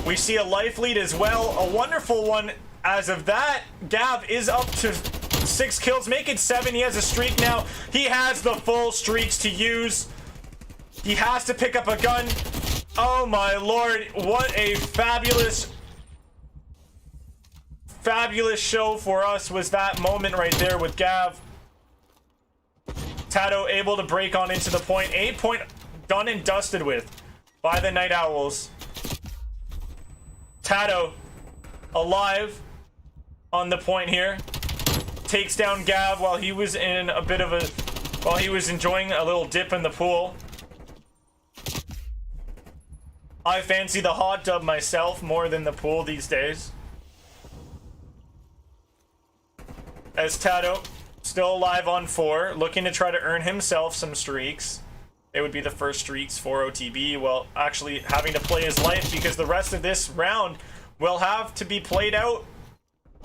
We see a life lead as well, a wonderful one. As of that, Gav is up to 6 kills, make it 7. He has a streak now. He has the full streaks to use. He has to pick up a gun. Oh my lord, what a fabulous show for us was that moment right there with Gav. Tato able to break on into the point. 8 point done and dusted with by the Night Owls. Tato alive on the point here, takes down Gav while he was in a bit of a, while he was enjoying a little dip in the pool. I fancy the hot tub myself more than the pool these days. As Tato still alive on 4, looking to try to earn himself some streaks. It would be the first streaks for OTB, well, actually having to play his life, because the rest of this round will have to be played out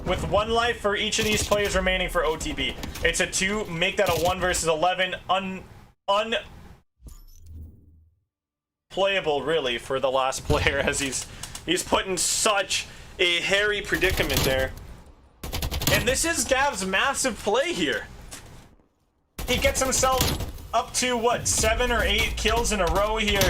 with 1 life for each of these players remaining for OTB. It's a 2, make that a 1 versus 11. Unplayable, really, for the last player, as he's put in such a hairy predicament there. And this is Gav's massive play here. He gets himself up to, what, 7 or 8 kills in a row here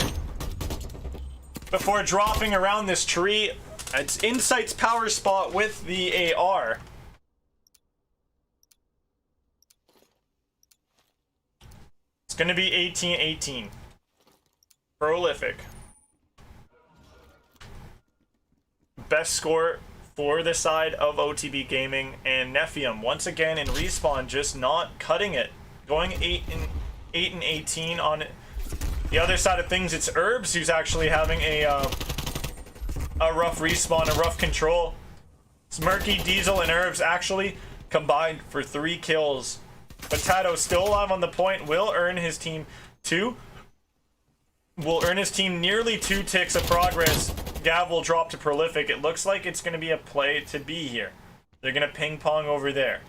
before dropping around this tree. It's Insight's power spot with the AR. It's going to be 18-18. Prolific. Best score for the side of OTB Gaming, and Nephium once again in Respawn just not cutting it. Going 8 and 18 on the other side of things. It's Herbs who's actually having a rough respawn, a rough control. It's Murky, Diesel, and Herbs actually combined for 3 kills. But Tato still alive on the point, will earn his team 2 will earn his team nearly 2 ticks of progress. Gav will drop to prolific. It looks like it's going to be a play to be here. They're going to ping pong over there.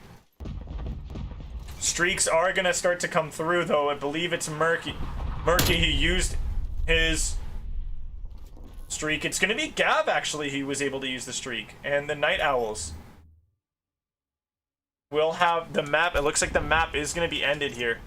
Streaks are going to start to come through, though. I believe it's Murky. Murky, he used his streak. It's going to be Gav, actually, he was able to use the streak. And the Night Owls will have the map. It looks like the map is going to be ended here.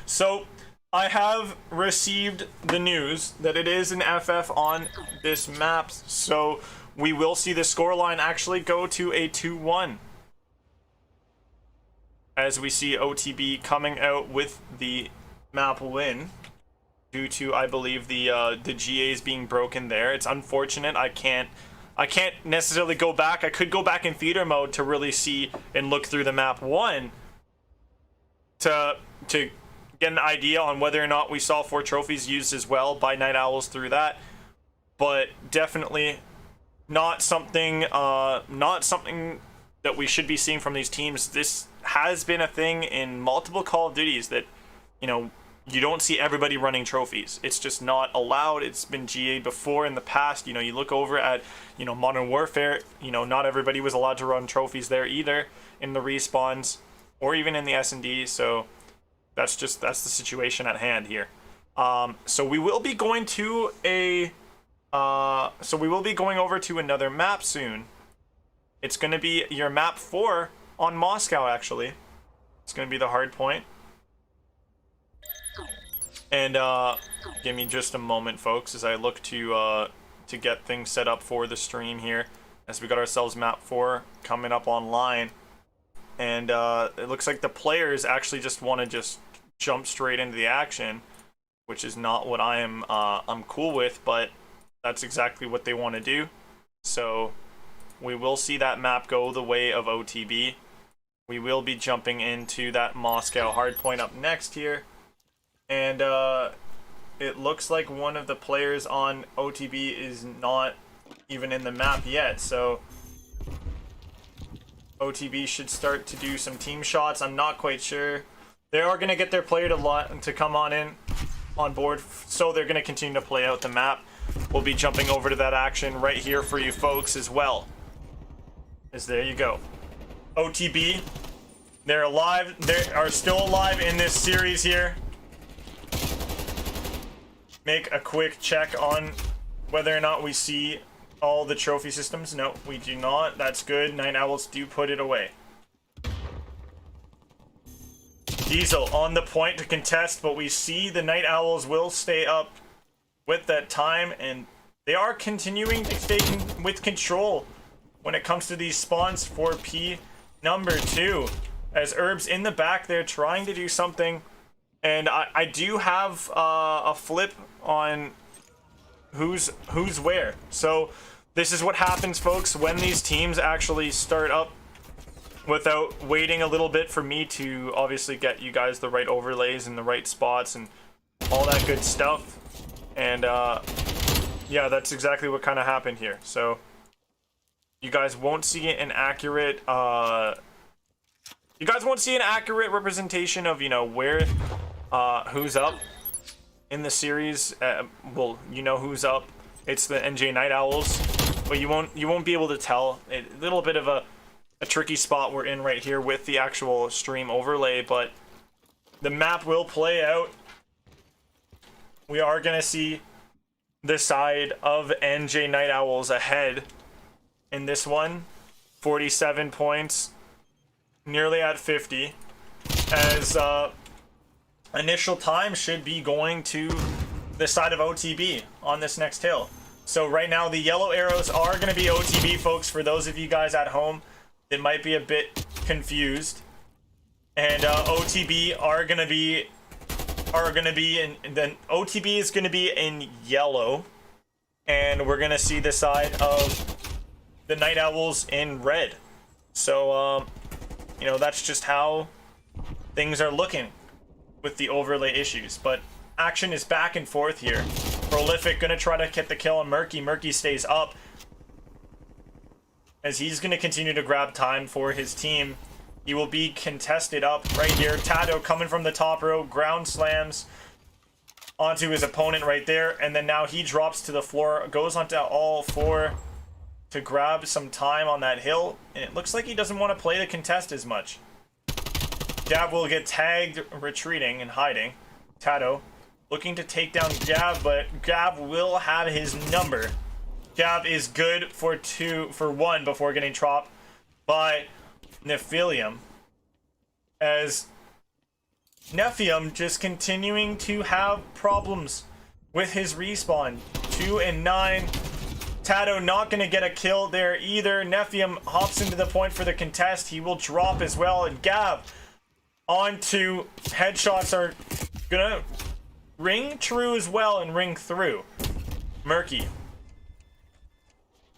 So, I have received the news that it is an FF on this map, so we will see the scoreline actually go to a 2-1. As we see OTB coming out with the map win due to, I believe, the GAs being broken there. It's unfortunate. I can't necessarily go back. I could go back in theater mode to really see and look through the map 1 to get an idea on whether or not we saw 4 trophies used as well by Night Owls through that, but definitely not something that we should be seeing from these teams. This has been a thing in multiple Call of Duties that, you know, you don't see everybody running trophies. It's just not allowed. It's been GA before in the past. You know, you look over at, you know, Modern Warfare, you know, not everybody was allowed to run trophies there either in the respawns or even in the S&D, so that's the situation at hand here. So we will be going to over to another map soon. It's going to be your map 4 on Moscow, actually. It's going to be the hard point. And give me just a moment, folks, as I look to get things set up for the stream here, as we got ourselves map 4 coming up online. And it looks like the players actually just want to jump straight into the action, which is not what I'm cool with, but that's exactly what they want to do. So we will see that map go the way of OTB. We will be jumping into that Moscow hardpoint up next here, and it looks like one of the players on OTB is not even in the map yet, so OTB should start to do some team shots. I'm not quite sure. They are going to get their player to come on board, so they're going to continue to play out the map. We'll be jumping over to that action right here for you folks as well. There you go. OTB, they're alive. They are still alive in this series here. Make a quick check on whether or not we see all the trophy systems. No, we do not. That's good. Night Owls do put it away. Diesel on the point to contest, but we see the Night Owls will stay up with that time, and they are continuing to stay with control when it comes to these spawns for P number 2. As Herb's in the back there trying to do something, and I do have a flip on who's where. So this is what happens, folks, when these teams actually start up without waiting a little bit for me to obviously get you guys the right overlays in the right spots and all that good stuff. And yeah, that's exactly what kind of happened here. So you guys won't see an accurate representation of, you know, where who's up in the series. Well, you know who's up. It's the NJ Night Owls, but you won't be able to tell. A little bit of a tricky spot we're in right here with the actual stream overlay, but the map will play out. We are gonna see the side of NJ Night Owls ahead in this one. 47 points, nearly at 50, as initial time should be going to the side of OTB on this next hill. So right now the yellow arrows are going to be OTB, folks, for those of you guys at home that might be a bit confused. And OTB are going to be in, then OTB is going to be in yellow, and we're going to see the side of the Night Owls in red. So you know, that's just how things are looking with the overlay issues. But action is back and forth here. Prolific gonna try to get the kill on Murky. Murky stays up, as he's gonna continue to grab time for his team. He will be contested up right here. Tato coming from the top row, ground slams onto his opponent right there, and then now he drops to the floor, goes onto all four to grab some time on that hill, and it looks like he doesn't want to play the contest as much. Gav will get tagged retreating and hiding. Tato looking to take down Gav, but Gav will have his number. Gav is good for one before getting dropped by Nephilim, as Nephilim just continuing to have problems with his respawn. 2 and 9. Tato not going to get a kill there either. Nephilim hops into the point for the contest. He will drop as well, and Gav onto headshots are gonna ring true as well and ring through. Murky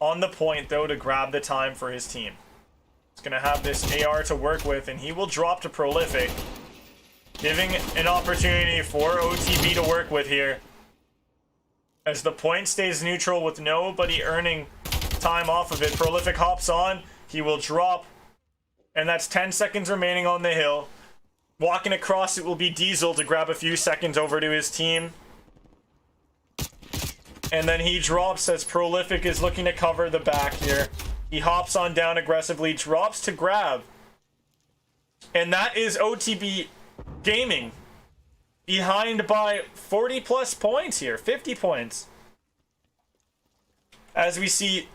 on the point though to grab the time for his team. He's gonna have this AR to work with, and he will drop to Prolific, giving an opportunity for OTB to work with here, as the point stays neutral with nobody earning time off of it. Prolific hops on, he will drop, and that's 10 seconds remaining on the hill. Walking across it will be Diesel to grab a few seconds over to his team. And then he drops as Prolific is looking to cover the back here. He hops on down aggressively, drops to grab. And that is OTB Gaming behind by 40 plus points here, 50 points. As we see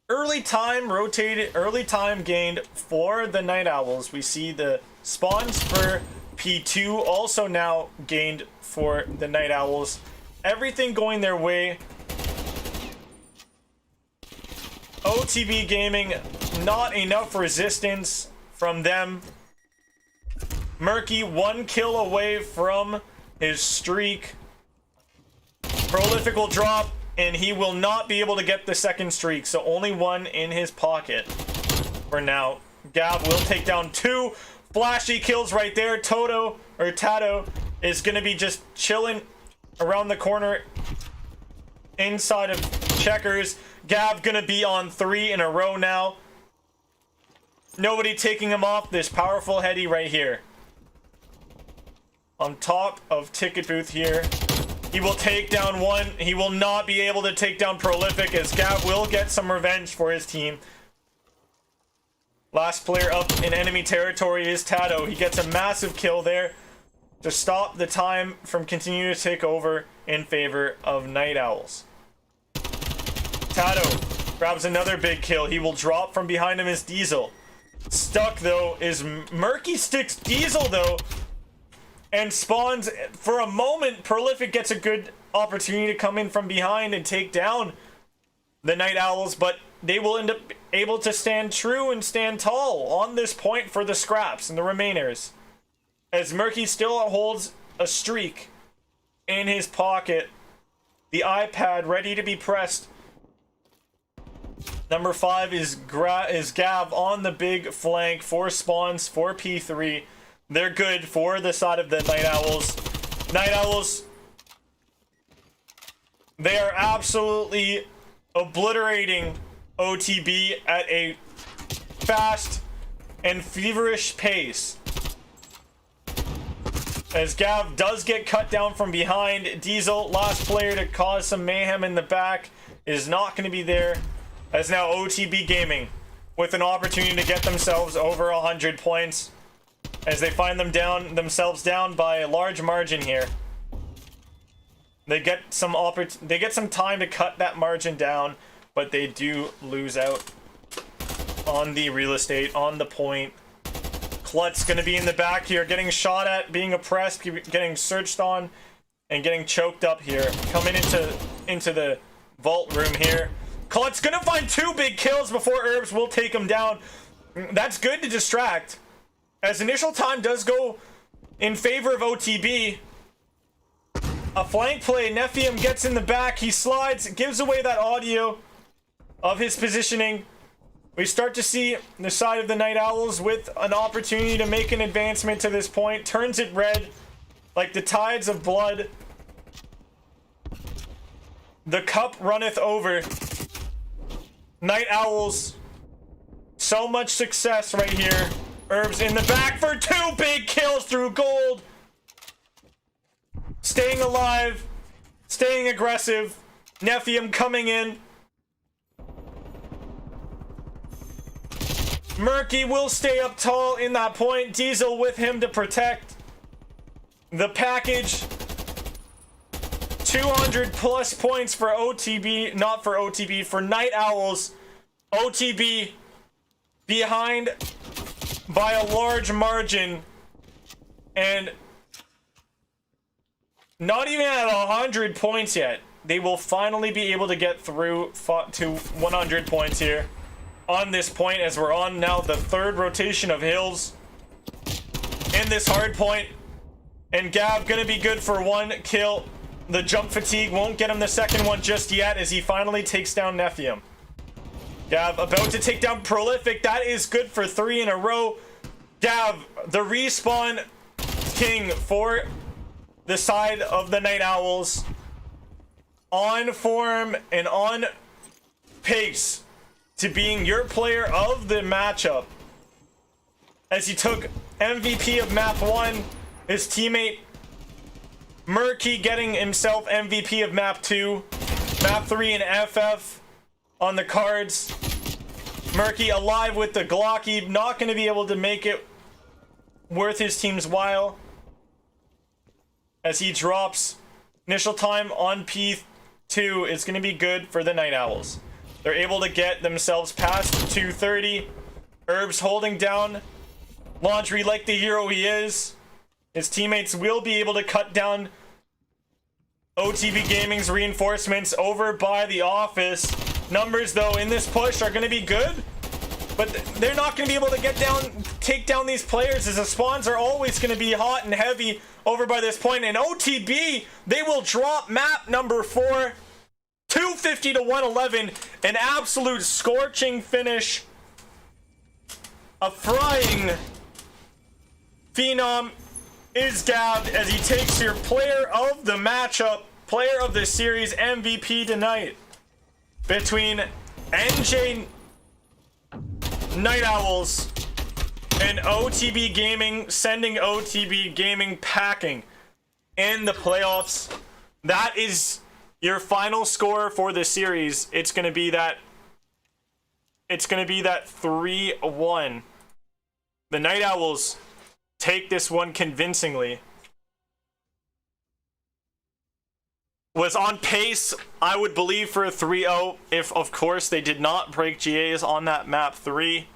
early time gained for the Night Owls. We see the spawns for P2 also now gained for the Night Owls. Everything going their way. OTB Gaming, not enough resistance from them. Murky 1 kill away from his streak. Prolific will drop, and he will not be able to get the second streak, so only 1 in his pocket for now. Gav will take down 2 flashy kills right there. Tato is going to be just chilling around the corner inside of checkers. Gav going to be on 3 in a row now. Nobody taking him off this powerful heady right here. On top of Ticket Booth here. He will take down 1. He will not be able to take down Prolific, as Gav will get some revenge for his team. Last player up in enemy territory is Tato. He gets a massive kill there to stop the time from continuing to take over in favor of Night Owls. Tato grabs another big kill. He will drop from behind him as Diesel. Stuck though is Murky. Sticks Diesel though and spawns for a moment. Prolific gets a good opportunity to come in from behind and take down the Night Owls, but they will end up able to stand true and stand tall on this point for the scraps and the remainers, as Murky still holds a streak in his pocket. The iPad ready to be pressed. Number 5 is Gav on the big flank. 4 spawns for P3. They're good for the side of the Night Owls. Night Owls, they are absolutely obliterating OTB at a fast and feverish pace. As Gav does get cut down from behind, Diesel, last player to cause some mayhem in the back, is not going to be there. As now OTB Gaming with an opportunity to get themselves over 100 points, as they find themselves down by a large margin here. They get some time to cut that margin down, but they do lose out on the real estate, on the point. Klutz gonna be in the back here, getting shot at, being oppressed, getting searched on, and getting choked up here. Coming into the vault room here. Klutz gonna find 2 big kills before Herbs will take him down. That's good to distract, as initial time does go in favor of OTB. A flank play, Nephilim gets in the back, he slides, gives away that audio of his positioning. We start to see the side of the Night Owls with an opportunity to make an advancement to this point. Turns it red. like the tides of blood. The cup runneth over. Night Owls, so much success right here. Herbs in the back for 2 big kills through gold. Staying alive, staying aggressive. Nephium coming in. Murky will stay up tall in that point. Diesel with him to protect the package. 200 plus points for OTB, not for OTB, for Night Owls. OTB behind by a large margin, and not even at 100 points yet. They will finally be able to get through to 100 points here on this point, as we're on now the 3rd rotation of hills in this hard point. And Gav gonna be good for 1 kill. The jump fatigue won't get him the 2nd one just yet, as he finally takes down Nephium. Gav about to take down Prolific. That is good for 3 in a row. Gav, the respawn king for the side of the Night Owls. On form and on pace to being your player of the matchup, as he took MVP of map 1. His teammate Murky getting himself MVP of map 2. Map 3 and FF on the cards. Murky alive with the Glocky, not going to be able to make it worth his team's while, as he drops. Initial time on P2 is going to be good for the Night Owls. They're able to get themselves past 230. Herbs holding down Laundry like the hero he is. His teammates will be able to cut down OTB Gaming's reinforcements over by the office. Numbers, though, in this push are going to be good, but they're not going to be able to take down these players, as the spawns are always going to be hot and heavy over by this point. And OTB, they will drop map number 4, 250 to 111. An absolute scorching finish. A frying phenom is Gav, as he takes your player of the matchup, player of the series MVP tonight, between NJ Night Owls and OTB Gaming, sending OTB Gaming packing in the playoffs. That is your final score for the series. It's going to be that 3-1. The Night Owls take this one convincingly. Was on pace, I would believe, for a 3-0 if, of course, they did not break GAs on that map 3.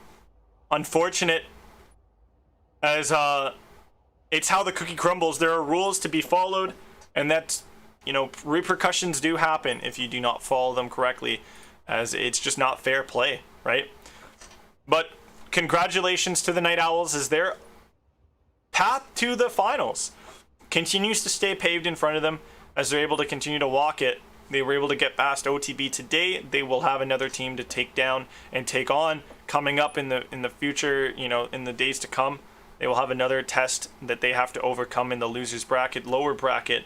Unfortunate, as it's how the cookie crumbles. There are rules to be followed, and that's, repercussions do happen if you do not follow them correctly, as it's just not fair play, right? But congratulations to the Night Owls, as their path to the finals continues to stay paved in front of them, as they're able to continue to walk it. They were able to get past OTB today. They will have another team to take down and take on coming up in the future, in the days to come. They will have another test that they have to overcome in the losers bracket, lower bracket,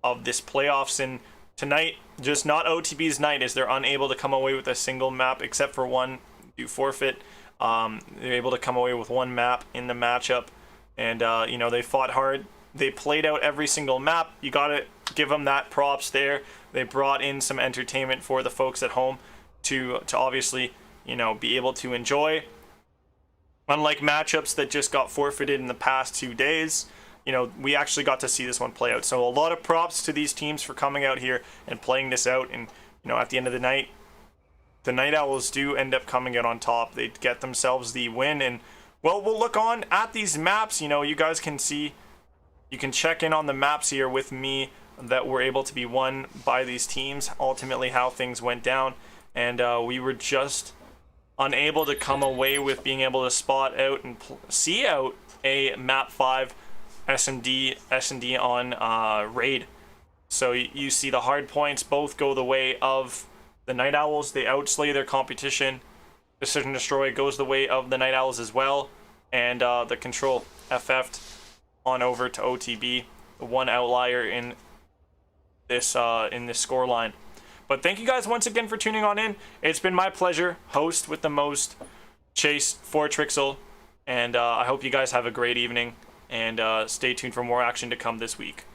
of this playoffs. And tonight, just not OTB's night, as they're unable to come away with a single map, except for one do forfeit. They're able to come away with one map in the matchup, and they fought hard. They played out every single map. You gotta give them that props there. They brought in some entertainment for the folks at home to obviously be able to enjoy. Unlike matchups that just got forfeited in the past 2 days, we actually got to see this one play out. So a lot of props to these teams for coming out here and playing this out. And at the end of the night, the Night Owls do end up coming out on top. They get themselves the win. And well, we'll look on at these maps. You guys can see, you can check in on the maps here with me that were able to be won by these teams, ultimately how things went down. And we were just unable to come away with being able to spot out and see out a map 5 S&D on raid. So you see the hard points both go the way of the Night Owls. They outslay their competition. Decision Destroy goes the way of the Night Owls as well. And the Control FF'd on over to OTB, the one outlier in this score line. But thank you guys once again for tuning on in. It's been my pleasure, host with the most, Chase for Trixel, and I hope you guys have a great evening, and stay tuned for more action to come this week.